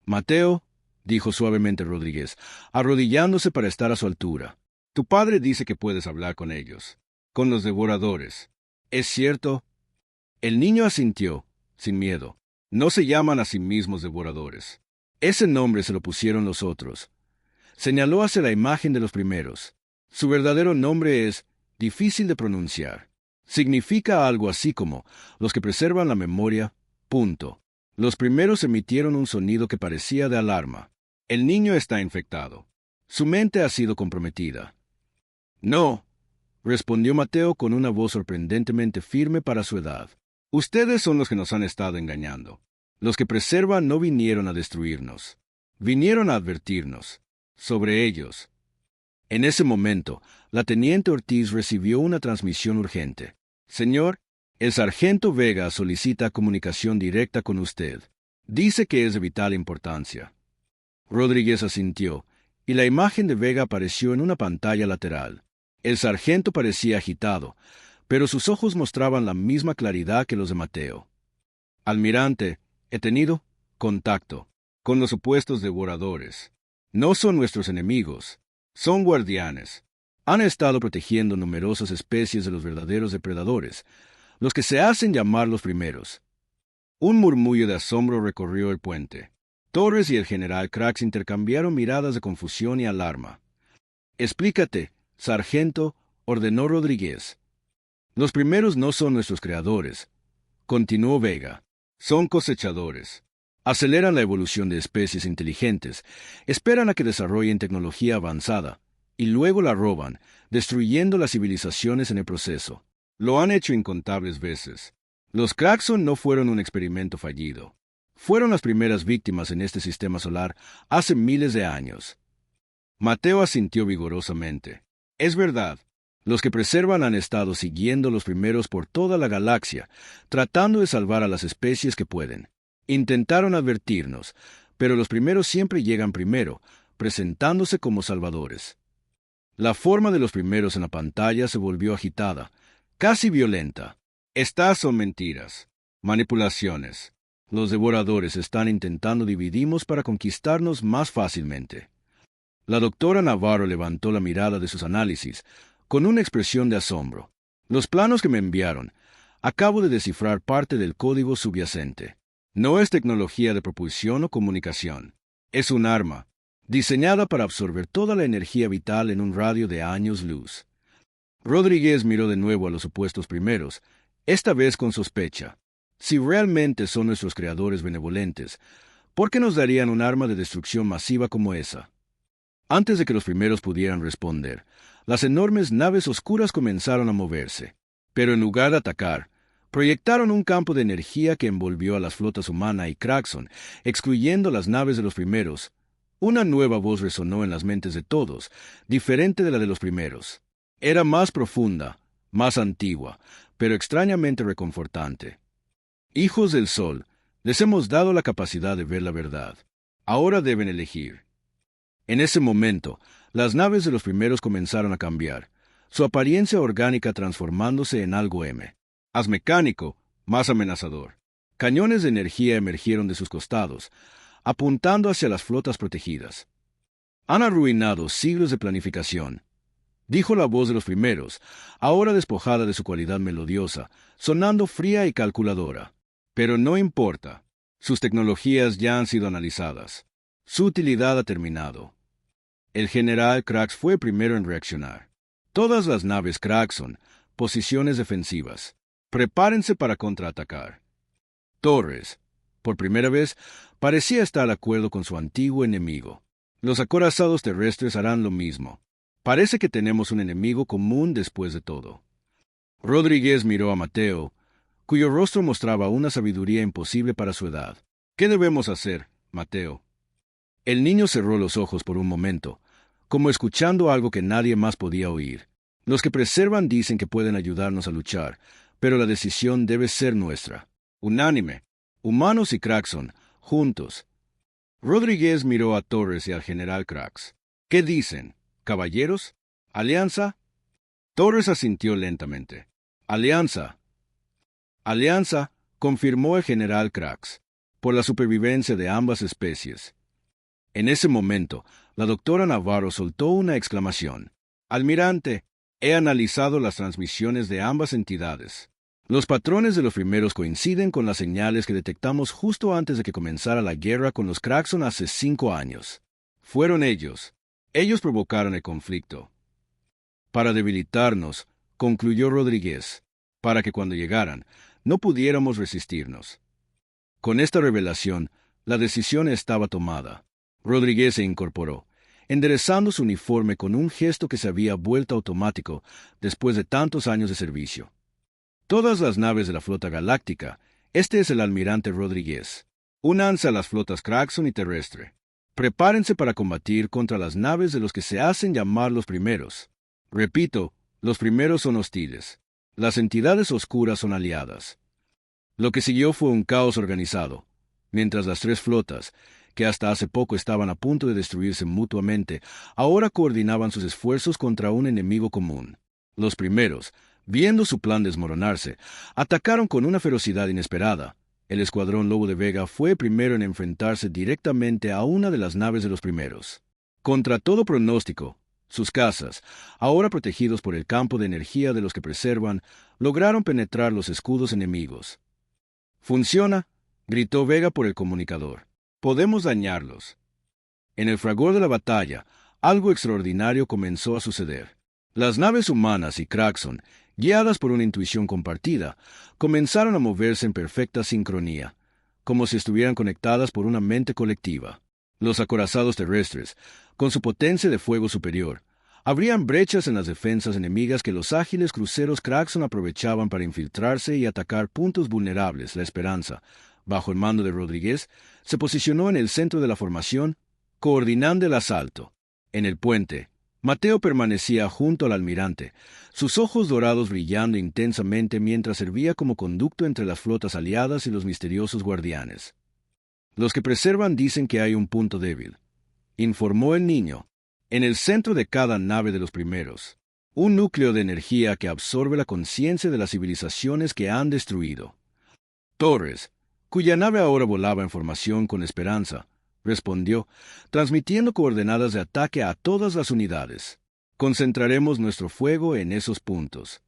Mateo, dijo suavemente Rodríguez, arrodillándose para estar a su altura. Tu padre dice que puedes hablar con ellos, con los devoradores. ¿Es cierto? El niño asintió, sin miedo. No se llaman a sí mismos devoradores. Ese nombre se lo pusieron los otros. Señaló hacia la imagen de los primeros. Su verdadero nombre es difícil de pronunciar. Significa algo así como los que preservan la memoria, punto. Los primeros emitieron un sonido que parecía de alarma. El niño está infectado. Su mente ha sido comprometida. No, respondió Mateo con una voz sorprendentemente firme para su edad. Ustedes son los que nos han estado engañando. Los que preservan no vinieron a destruirnos. Vinieron a advertirnos. Sobre ellos. En ese momento, la teniente Ortiz recibió una transmisión urgente. Señor, el sargento Vega solicita comunicación directa con usted. Dice que es de vital importancia. Rodríguez asintió, y la imagen de Vega apareció en una pantalla lateral. El sargento parecía agitado, pero sus ojos mostraban la misma claridad que los de Mateo. Almirante, he tenido contacto con los supuestos devoradores. No son nuestros enemigos, son guardianes. Han estado protegiendo numerosas especies de los verdaderos depredadores, los que se hacen llamar los primeros. Un murmullo de asombro recorrió el puente. Torres y el general Craggs intercambiaron miradas de confusión y alarma. Explícate, sargento, ordenó Rodríguez. Los primeros no son nuestros creadores, continuó Vega. Son cosechadores. Aceleran la evolución de especies inteligentes, esperan a que desarrollen tecnología avanzada, y luego la roban, destruyendo las civilizaciones en el proceso. Lo han hecho incontables veces. Los Cragson no fueron un experimento fallido. Fueron las primeras víctimas en este sistema solar hace miles de años. Mateo asintió vigorosamente. Es verdad. Los que preservan han estado siguiendo los primeros por toda la galaxia, tratando de salvar a las especies que pueden. Intentaron advertirnos, pero los primeros siempre llegan primero, presentándose como salvadores. La forma de los primeros en la pantalla se volvió agitada, casi violenta. Estas son mentiras, manipulaciones. Los devoradores están intentando dividirnos para conquistarnos más fácilmente. La doctora Navarro levantó la mirada de sus análisis, con una expresión de asombro. Los planos que me enviaron, acabo de descifrar parte del código subyacente. No es tecnología de propulsión o comunicación. Es un arma, diseñada para absorber toda la energía vital en un radio de años luz. Rodríguez miró de nuevo a los supuestos primeros, esta vez con sospecha. Si realmente son nuestros creadores benevolentes, ¿por qué nos darían un arma de destrucción masiva como esa? Antes de que los primeros pudieran responder, las enormes naves oscuras comenzaron a moverse. Pero en lugar de atacar, proyectaron un campo de energía que envolvió a las flotas humana y Cragson, excluyendo las naves de los primeros. Una nueva voz resonó en las mentes de todos, diferente de la de los primeros. Era más profunda, más antigua, pero extrañamente reconfortante. Hijos del Sol, les hemos dado la capacidad de ver la verdad. Ahora deben elegir. En ese momento, las naves de los primeros comenzaron a cambiar, su apariencia orgánica transformándose en algo más mecánico, más amenazador. Cañones de energía emergieron de sus costados, apuntando hacia las flotas protegidas. Han arruinado siglos de planificación, dijo la voz de los primeros, ahora despojada de su cualidad melodiosa, sonando fría y calculadora. Pero no importa, sus tecnologías ya han sido analizadas. Su utilidad ha terminado. El general Craggs fue el primero en reaccionar. Todas las naves Cragson, posiciones defensivas. Prepárense para contraatacar. Torres, por primera vez, parecía estar de acuerdo con su antiguo enemigo. Los acorazados terrestres harán lo mismo. Parece que tenemos un enemigo común después de todo. Rodríguez miró a Mateo, cuyo rostro mostraba una sabiduría imposible para su edad. ¿Qué debemos hacer, Mateo? El niño cerró los ojos por un momento, como escuchando algo que nadie más podía oír. Los que preservan dicen que pueden ayudarnos a luchar, pero la decisión debe ser nuestra. Unánime. Humanos y Cragson, juntos. Rodríguez miró a Torres y al general Craggs. ¿Qué dicen? ¿Caballeros? ¿Alianza? Torres asintió lentamente. Alianza. Alianza, confirmó el general Krax, por la supervivencia de ambas especies. En ese momento, la doctora Navarro soltó una exclamación. Almirante, he analizado las transmisiones de ambas entidades. Los patrones de los primeros coinciden con las señales que detectamos justo antes de que comenzara la guerra con los Kraxon hace 5 años. Fueron ellos. Ellos provocaron el conflicto. Para debilitarnos, concluyó Rodríguez, para que cuando llegaran, no pudiéramos resistirnos. Con esta revelación, la decisión estaba tomada. Rodríguez se incorporó, enderezando su uniforme con un gesto que se había vuelto automático después de tantos años de servicio. Todas las naves de la flota galáctica, este es el almirante Rodríguez. Únanse a las flotas Kraxon y terrestre. Prepárense para combatir contra las naves de los que se hacen llamar los primeros. Repito, los primeros son hostiles. Las entidades oscuras son aliadas. Lo que siguió fue un caos organizado, mientras las 3 flotas, que hasta hace poco estaban a punto de destruirse mutuamente, ahora coordinaban sus esfuerzos contra un enemigo común. Los primeros, viendo su plan desmoronarse, atacaron con una ferocidad inesperada. El escuadrón Lobo de Vega fue primero en enfrentarse directamente a una de las naves de los primeros. Contra todo pronóstico, sus cazas, ahora protegidos por el campo de energía de los que preservan, lograron penetrar los escudos enemigos. «¡Funciona!», gritó Vega por el comunicador. «Podemos dañarlos». En el fragor de la batalla, algo extraordinario comenzó a suceder. Las naves humanas y Kraxon, guiadas por una intuición compartida, comenzaron a moverse en perfecta sincronía, como si estuvieran conectadas por una mente colectiva. Los acorazados terrestres, con su potencia de fuego superior, abrían brechas en las defensas enemigas que los ágiles cruceros Kraxon aprovechaban para infiltrarse y atacar puntos vulnerables. La Esperanza, bajo el mando de Rodríguez, se posicionó en el centro de la formación, coordinando el asalto. En el puente, Mateo permanecía junto al almirante, sus ojos dorados brillando intensamente mientras servía como conducto entre las flotas aliadas y los misteriosos guardianes. «Los que preservan dicen que hay un punto débil», informó el niño. «En el centro de cada nave de los primeros, un núcleo de energía que absorbe la conciencia de las civilizaciones que han destruido». Torres, cuya nave ahora volaba en formación con Esperanza, respondió, transmitiendo coordenadas de ataque a todas las unidades. «Concentraremos nuestro fuego en esos puntos».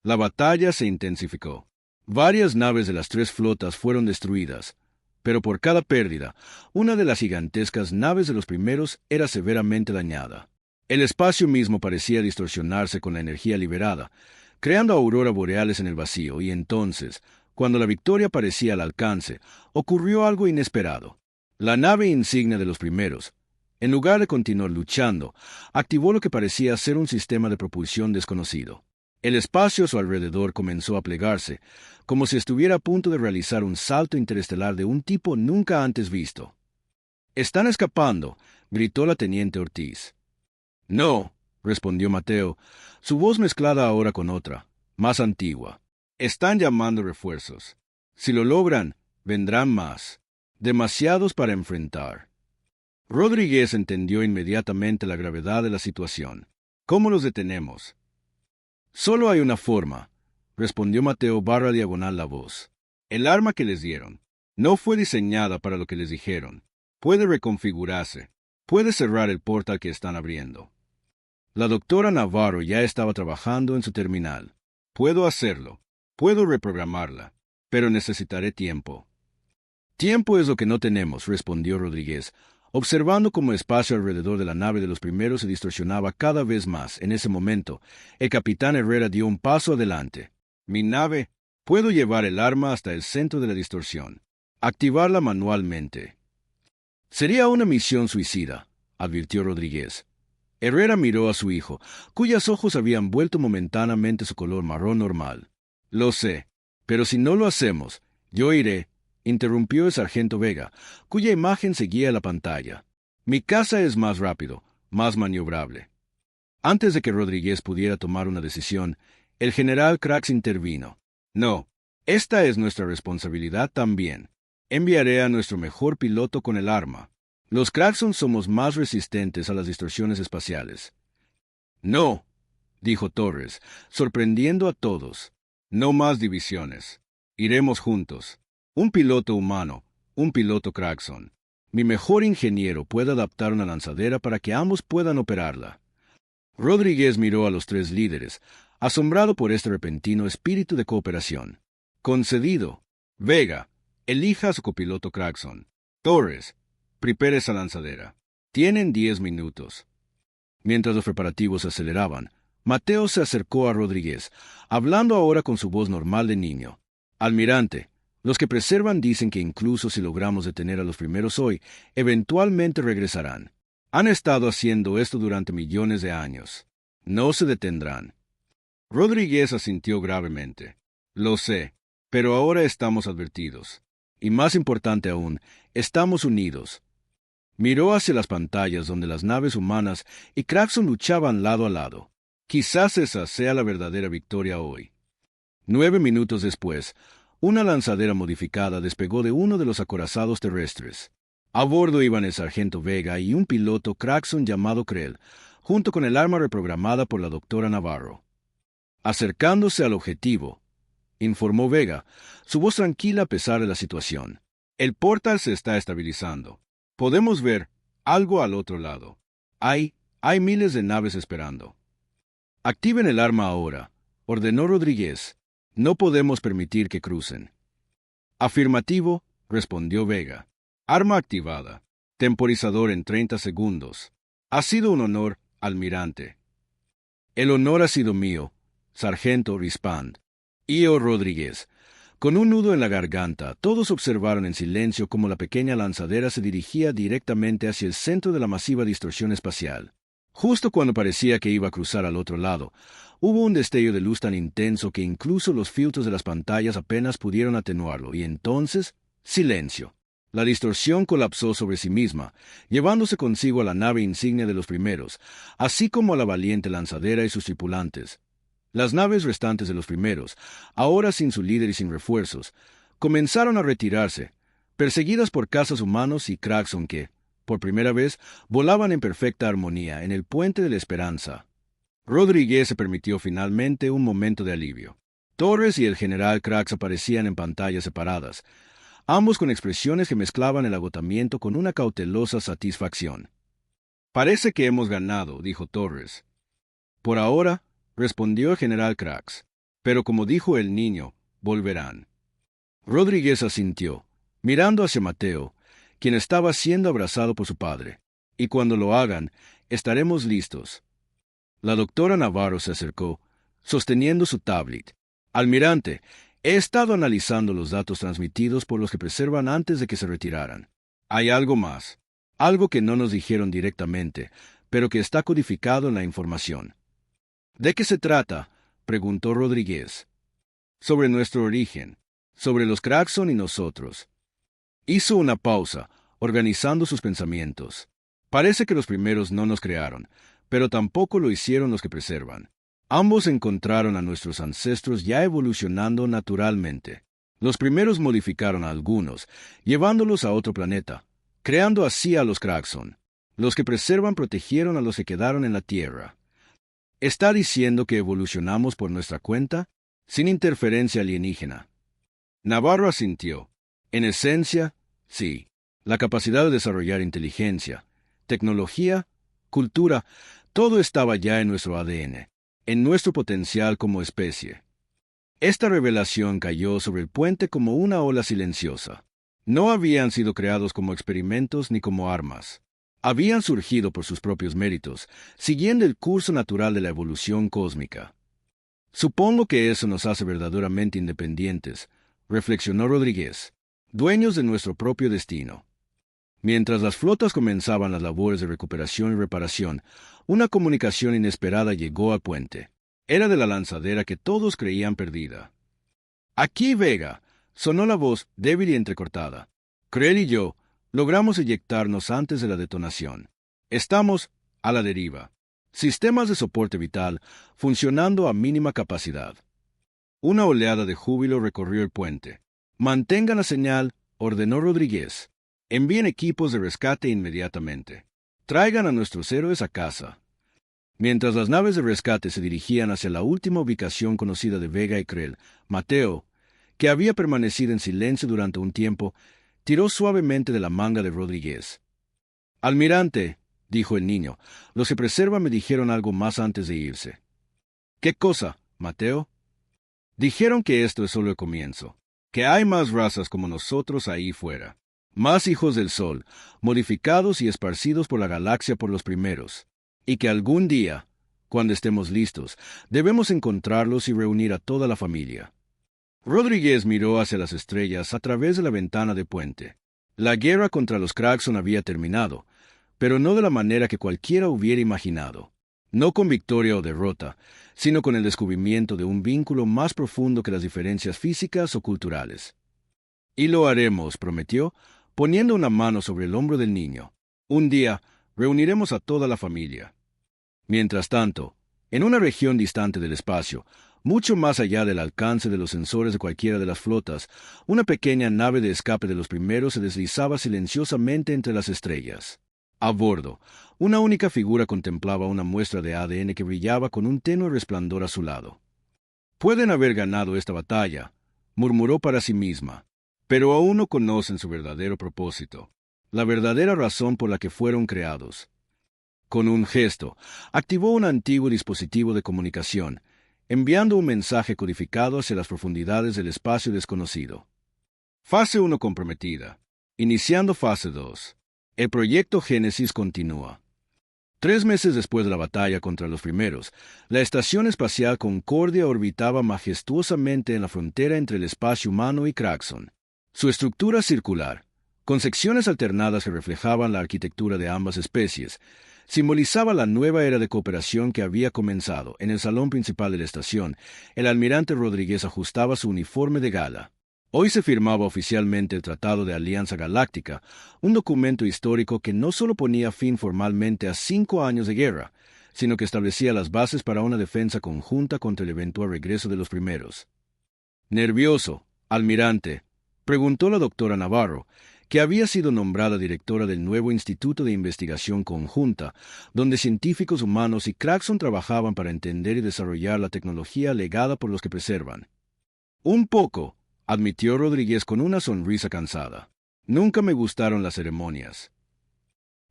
La batalla se intensificó. Varias naves de las 3 flotas fueron destruidas, pero por cada pérdida, una de las gigantescas naves de los primeros era severamente dañada. El espacio mismo parecía distorsionarse con la energía liberada, creando auroras boreales en el vacío, y entonces, cuando la victoria parecía al alcance, ocurrió algo inesperado. La nave insignia de los primeros, en lugar de continuar luchando, activó lo que parecía ser un sistema de propulsión desconocido. El espacio a su alrededor comenzó a plegarse, como si estuviera a punto de realizar un salto interestelar de un tipo nunca antes visto. «¡Están escapando!», gritó la teniente Ortiz. «No», respondió Mateo, su voz mezclada ahora con otra, más antigua. «Están llamando refuerzos. Si lo logran, vendrán más. Demasiados para enfrentar». Rodríguez entendió inmediatamente la gravedad de la situación. «¿Cómo los detenemos?». «Solo hay una forma», respondió Mateo /diagonal la voz. «El arma que les dieron no fue diseñada para lo que les dijeron. Puede reconfigurarse. Puede cerrar el portal que están abriendo». La doctora Navarro ya estaba trabajando en su terminal. «Puedo hacerlo. Puedo reprogramarla. Pero necesitaré tiempo». «Tiempo es lo que no tenemos», respondió Rodríguez, observando cómo el espacio alrededor de la nave de los primeros se distorsionaba cada vez más. En ese momento, el capitán Herrera dio un paso adelante. «Mi nave, puedo llevar el arma hasta el centro de la distorsión. Activarla manualmente». «Sería una misión suicida», advirtió Rodríguez. Herrera miró a su hijo, cuyos ojos habían vuelto momentáneamente su color marrón normal. «Lo sé, pero si no lo hacemos, yo iré», interrumpió el sargento Vega, cuya imagen seguía la pantalla. «Mi caza es más rápido, más maniobrable». Antes de que Rodríguez pudiera tomar una decisión, el general Krax intervino. «No, esta es nuestra responsabilidad también. Enviaré a nuestro mejor piloto con el arma. Los Kraxon somos más resistentes a las distorsiones espaciales. No, dijo Torres, sorprendiendo a todos. No más divisiones. Iremos juntos. Un piloto humano, un piloto Craxon. Mi mejor ingeniero puede adaptar una lanzadera para que ambos puedan operarla. Rodríguez miró a los tres líderes, asombrado por este repentino espíritu de cooperación. Concedido. Vega, elija a su copiloto Craxon. Torres, prepare esa lanzadera. Tienen 10 minutos. Mientras los preparativos se aceleraban, Mateo se acercó a Rodríguez, hablando ahora con su voz normal de niño. Almirante, los que preservan dicen que incluso si logramos detener a los primeros hoy, eventualmente regresarán. Han estado haciendo esto durante millones de años. No se detendrán. Rodríguez asintió gravemente. Lo sé, pero ahora estamos advertidos. Y más importante aún, estamos unidos. Miró hacia las pantallas donde las naves humanas y Craxon luchaban lado a lado. Quizás esa sea la verdadera victoria hoy. 9 minutos después, una lanzadera modificada despegó de uno de los acorazados terrestres. A bordo iban el sargento Vega y un piloto Craxon llamado Krell, junto con el arma reprogramada por la doctora Navarro. Acercándose al objetivo, informó Vega, su voz tranquila a pesar de la situación. El portal se está estabilizando. Podemos ver algo al otro lado. Hay miles de naves esperando. Activen el arma ahora, ordenó Rodríguez. No podemos permitir que crucen. Afirmativo, respondió Vega. Arma activada. Temporizador en 30 segundos. Ha sido un honor, almirante. El honor ha sido mío, sargento Rispand. Io Rodríguez. Con un nudo en la garganta, todos observaron en silencio cómo la pequeña lanzadera se dirigía directamente hacia el centro de la masiva distorsión espacial. Justo cuando parecía que iba a cruzar al otro lado, hubo un destello de luz tan intenso que incluso los filtros de las pantallas apenas pudieron atenuarlo, y entonces, silencio. La distorsión colapsó sobre sí misma, llevándose consigo a la nave insignia de los primeros, así como a la valiente lanzadera y sus tripulantes. Las naves restantes de los primeros, ahora sin su líder y sin refuerzos, comenzaron a retirarse, perseguidas por cazas humanos y Craxon que, por primera vez, volaban en perfecta armonía en el puente de la esperanza. Rodríguez se permitió finalmente un momento de alivio. Torres y el general Crax aparecían en pantallas separadas, ambos con expresiones que mezclaban el agotamiento con una cautelosa satisfacción. «Parece que hemos ganado», dijo Torres. «Por ahora», respondió el general Crax, «pero como dijo el niño, volverán». Rodríguez asintió, mirando hacia Mateo, quien estaba siendo abrazado por su padre. «Y cuando lo hagan, estaremos listos». La doctora Navarro se acercó, sosteniendo su tablet. «Almirante, he estado analizando los datos transmitidos por los que preservan antes de que se retiraran. Hay algo más, algo que no nos dijeron directamente, pero que está codificado en la información». «¿De qué se trata?», preguntó Rodríguez. «Sobre nuestro origen, sobre los Craxon y nosotros». Hizo una pausa, organizando sus pensamientos. «Parece que los primeros no nos crearon, pero tampoco lo hicieron los que preservan. Ambos encontraron a nuestros ancestros ya evolucionando naturalmente. Los primeros modificaron a algunos, llevándolos a otro planeta, creando así a los Craxon. Los que preservan protegieron a los que quedaron en la Tierra. ¿Está diciendo que evolucionamos por nuestra cuenta, sin interferencia alienígena?» Navarro asintió. «En esencia, sí. La capacidad de desarrollar inteligencia, tecnología, cultura, todo estaba ya en nuestro ADN, en nuestro potencial como especie. Esta revelación cayó sobre el puente como una ola silenciosa. No habían sido creados como experimentos ni como armas. Habían surgido por sus propios méritos, siguiendo el curso natural de la evolución cósmica. Supongo que eso nos hace verdaderamente independientes», reflexionó Rodríguez, «dueños de nuestro propio destino». Mientras las flotas comenzaban las labores de recuperación y reparación, una comunicación inesperada llegó al puente. Era de la lanzadera que todos creían perdida. «Aquí, Vega», sonó la voz débil y entrecortada. «Krell y yo logramos eyectarnos antes de la detonación. Estamos a la deriva. Sistemas de soporte vital funcionando a mínima capacidad». Una oleada de júbilo recorrió el puente. «Mantengan la señal», ordenó Rodríguez. «Envíen equipos de rescate inmediatamente. Traigan a nuestros héroes a casa». Mientras las naves de rescate se dirigían hacia la última ubicación conocida de Vega y Krell, Mateo, que había permanecido en silencio durante un tiempo, tiró suavemente de la manga de Rodríguez. «Almirante», dijo el niño, «los que preservan me dijeron algo más antes de irse». «¿Qué cosa, Mateo?» «Dijeron que esto es solo el comienzo, que hay más razas como nosotros ahí fuera, más hijos del Sol, modificados y esparcidos por la galaxia por los primeros, y que algún día, cuando estemos listos, debemos encontrarlos y reunir a toda la familia». Rodríguez miró hacia las estrellas a través de la ventana de puente. La guerra contra los Cragson había terminado, pero no de la manera que cualquiera hubiera imaginado. No con victoria o derrota, sino con el descubrimiento de un vínculo más profundo que las diferencias físicas o culturales. «Y lo haremos», prometió, poniendo una mano sobre el hombro del niño. «Un día reuniremos a toda la familia». Mientras tanto, en una región distante del espacio, mucho más allá del alcance de los sensores de cualquiera de las flotas, una pequeña nave de escape de los primeros se deslizaba silenciosamente entre las estrellas. A bordo, una única figura contemplaba una muestra de ADN que brillaba con un tenue resplandor a su lado. «Pueden haber ganado esta batalla», murmuró para sí misma, «pero aún no conocen su verdadero propósito, la verdadera razón por la que fueron creados». Con un gesto, activó un antiguo dispositivo de comunicación, enviando un mensaje codificado hacia las profundidades del espacio desconocido. Fase 1 comprometida. Iniciando fase 2. El proyecto Génesis continúa. 3 meses después de la batalla contra los primeros, la Estación Espacial Concordia orbitaba majestuosamente en la frontera entre el espacio humano y Cragson. Su estructura circular, con secciones alternadas que reflejaban la arquitectura de ambas especies, simbolizaba la nueva era de cooperación que había comenzado. En el salón principal de la estación, el almirante Rodríguez ajustaba su uniforme de gala. Hoy se firmaba oficialmente el Tratado de Alianza Galáctica, un documento histórico que no solo ponía fin formalmente a 5 años de guerra, sino que establecía las bases para una defensa conjunta contra el eventual regreso de los primeros. Nervioso, almirante, preguntó la doctora Navarro, que había sido nombrada directora del nuevo Instituto de Investigación Conjunta, donde científicos humanos y Cragson trabajaban para entender y desarrollar la tecnología legada por los que preservan. «Un poco», admitió Rodríguez con una sonrisa cansada. «Nunca me gustaron las ceremonias».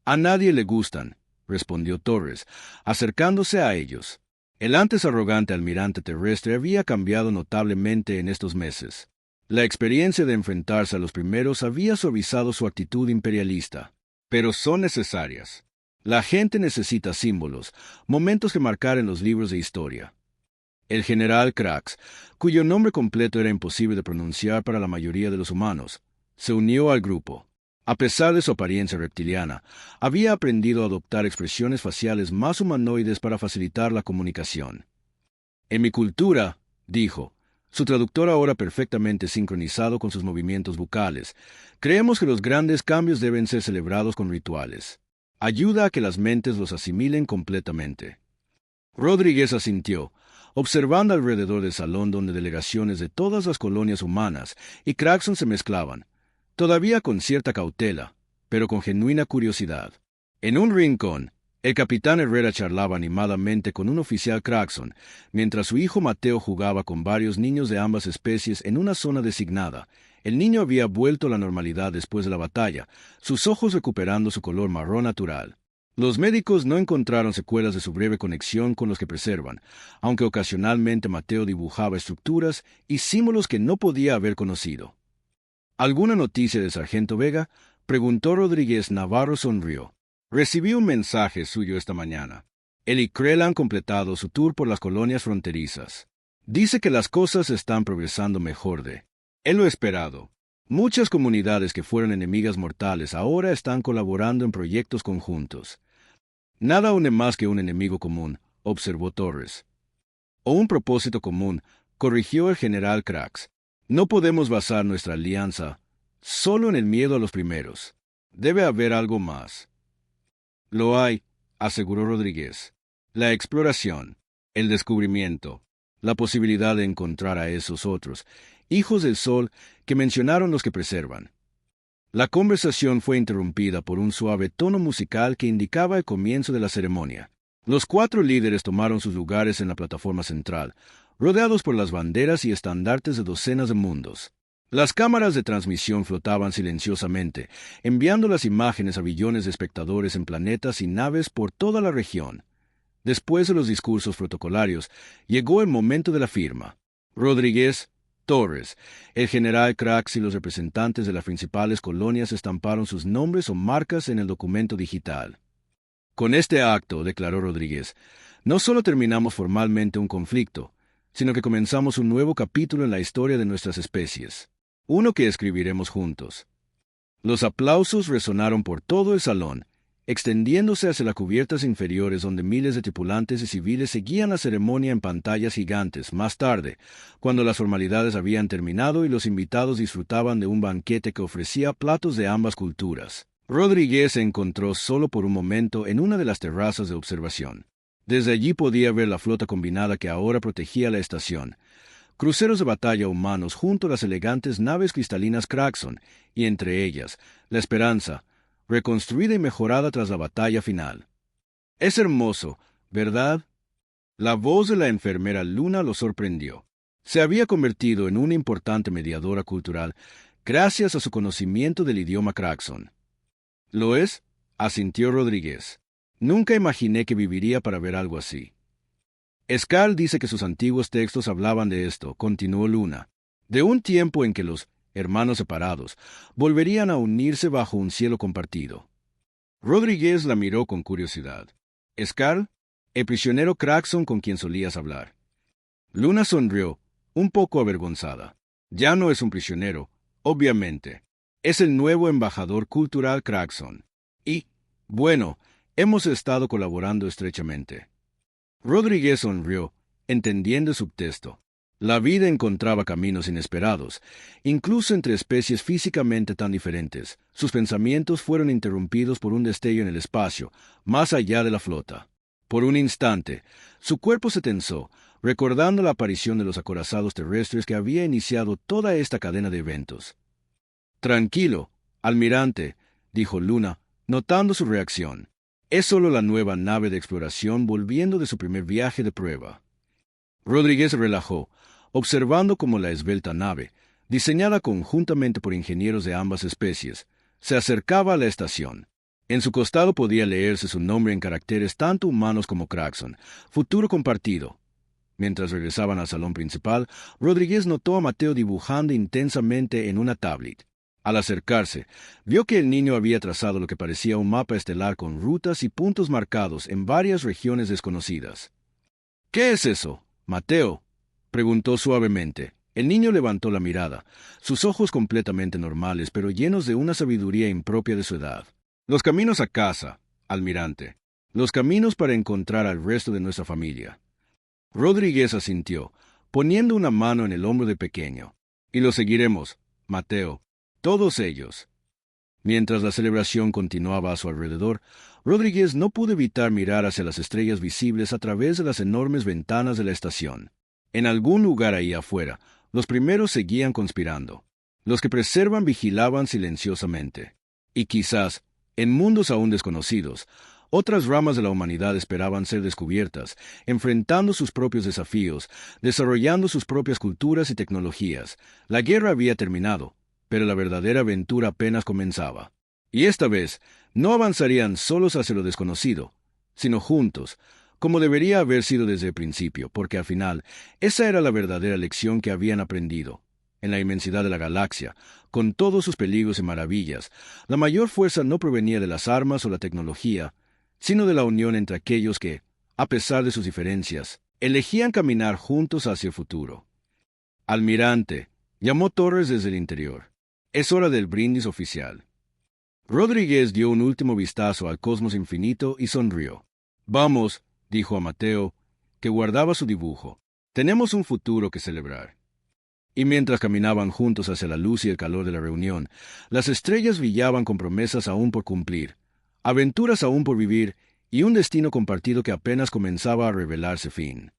«A nadie le gustan», respondió Torres, acercándose a ellos. El antes arrogante almirante terrestre había cambiado notablemente en estos meses. La experiencia de enfrentarse a los primeros había suavizado su actitud imperialista. Pero son necesarias. La gente necesita símbolos, momentos que marcar en los libros de historia. El general Krax, cuyo nombre completo era imposible de pronunciar para la mayoría de los humanos, se unió al grupo. A pesar de su apariencia reptiliana, había aprendido a adoptar expresiones faciales más humanoides para facilitar la comunicación. «En mi cultura», dijo, su traductor ahora perfectamente sincronizado con sus movimientos bucales, «creemos que los grandes cambios deben ser celebrados con rituales. Ayuda a que las mentes los asimilen completamente». Rodríguez asintió, observando alrededor del salón donde delegaciones de todas las colonias humanas y Cragson se mezclaban, todavía con cierta cautela, pero con genuina curiosidad. En un rincón, el capitán Herrera charlaba animadamente con un oficial Cragson, mientras su hijo Mateo jugaba con varios niños de ambas especies en una zona designada. El niño había vuelto a la normalidad después de la batalla, sus ojos recuperando su color marrón natural. Los médicos no encontraron secuelas de su breve conexión con los que preservan, aunque ocasionalmente Mateo dibujaba estructuras y símbolos que no podía haber conocido. ¿Alguna noticia del sargento Vega?, preguntó Rodríguez. Navarro sonrió. «Recibí un mensaje suyo esta mañana. Él y Krell han completado su tour por las colonias fronterizas. Dice que las cosas están progresando mejor de lo esperado. Muchas comunidades que fueron enemigas mortales ahora están colaborando en proyectos conjuntos. Nada une más que un enemigo común», observó Torres. «O un propósito común», corrigió el general Krax. «No podemos basar nuestra alianza solo en el miedo a los primeros. Debe haber algo más». «Lo hay», aseguró Rodríguez. «La exploración, el descubrimiento, la posibilidad de encontrar a esos otros, hijos del Sol, que mencionaron los que preservan». La conversación fue interrumpida por un suave tono musical que indicaba el comienzo de la ceremonia. Los 4 líderes tomaron sus lugares en la plataforma central, rodeados por las banderas y estandartes de docenas de mundos. Las cámaras de transmisión flotaban silenciosamente, enviando las imágenes a billones de espectadores en planetas y naves por toda la región. Después de los discursos protocolarios, llegó el momento de la firma. Rodríguez, Torres, el general Krax y los representantes de las principales colonias estamparon sus nombres o marcas en el documento digital. Con este acto, declaró Rodríguez, no solo terminamos formalmente un conflicto, sino que comenzamos un nuevo capítulo en la historia de nuestras especies, uno que escribiremos juntos. Los aplausos resonaron por todo el salón, extendiéndose hacia las cubiertas inferiores donde miles de tripulantes y civiles seguían la ceremonia en pantallas gigantes. Más tarde, cuando las formalidades habían terminado y los invitados disfrutaban de un banquete que ofrecía platos de ambas culturas, Rodríguez se encontró solo por un momento en una de las terrazas de observación. Desde allí podía ver la flota combinada que ahora protegía la estación, cruceros de batalla humanos junto a las elegantes naves cristalinas Kraxon, y entre ellas, la Esperanza, reconstruida y mejorada tras la batalla final. Es hermoso, ¿verdad? La voz de la enfermera Luna lo sorprendió. Se había convertido en una importante mediadora cultural gracias a su conocimiento del idioma Kraxon. ¿Lo es?, asintió Rodríguez. Nunca imaginé que viviría para ver algo así. Scal dice que sus antiguos textos hablaban de esto, continuó Luna, de un tiempo en que los hermanos separados volverían a unirse bajo un cielo compartido. Rodríguez la miró con curiosidad. ¿Scal? El prisionero Kraxon con quien solías hablar. Luna sonrió, un poco avergonzada. Ya no es un prisionero, obviamente. Es el nuevo embajador cultural Kraxon. Y, bueno, hemos estado colaborando estrechamente. Rodríguez sonrió, entendiendo el subtexto. La vida encontraba caminos inesperados, incluso entre especies físicamente tan diferentes. Sus pensamientos fueron interrumpidos por un destello en el espacio, más allá de la flota. Por un instante, su cuerpo se tensó, recordando la aparición de los acorazados terrestres que había iniciado toda esta cadena de eventos. Tranquilo, almirante, dijo Luna, notando su reacción. Es solo la nueva nave de exploración volviendo de su primer viaje de prueba. Rodríguez se relajó, observando cómo la esbelta nave, diseñada conjuntamente por ingenieros de ambas especies, se acercaba a la estación. En su costado podía leerse su nombre en caracteres tanto humanos como Kraxon, futuro compartido. Mientras regresaban al salón principal, Rodríguez notó a Mateo dibujando intensamente en una tablet. Al acercarse, vio que el niño había trazado lo que parecía un mapa estelar con rutas y puntos marcados en varias regiones desconocidas. ¿Qué es eso, Mateo?, preguntó suavemente. El niño levantó la mirada, sus ojos completamente normales, pero llenos de una sabiduría impropia de su edad. Los caminos a casa, almirante. Los caminos para encontrar al resto de nuestra familia. Rodríguez asintió, poniendo una mano en el hombro del pequeño. Y lo seguiremos, Mateo. Todos ellos. Mientras la celebración continuaba a su alrededor, Rodríguez no pudo evitar mirar hacia las estrellas visibles a través de las enormes ventanas de la estación. En algún lugar ahí afuera, los primeros seguían conspirando. Los que preservan vigilaban silenciosamente. Y quizás, en mundos aún desconocidos, otras ramas de la humanidad esperaban ser descubiertas, enfrentando sus propios desafíos, desarrollando sus propias culturas y tecnologías. La guerra había terminado, pero la verdadera aventura apenas comenzaba. Y esta vez, no avanzarían solos hacia lo desconocido, sino juntos, como debería haber sido desde el principio, porque al final, esa era la verdadera lección que habían aprendido. En la inmensidad de la galaxia, con todos sus peligros y maravillas, la mayor fuerza no provenía de las armas o la tecnología, sino de la unión entre aquellos que, a pesar de sus diferencias, elegían caminar juntos hacia el futuro. Almirante, llamó Torres desde el interior. Es hora del brindis oficial. Rodríguez dio un último vistazo al cosmos infinito y sonrió. Vamos, dijo a Mateo, que guardaba su dibujo. Tenemos un futuro que celebrar. Y mientras caminaban juntos hacia la luz y el calor de la reunión, las estrellas brillaban con promesas aún por cumplir, aventuras aún por vivir y un destino compartido que apenas comenzaba a revelarse fin.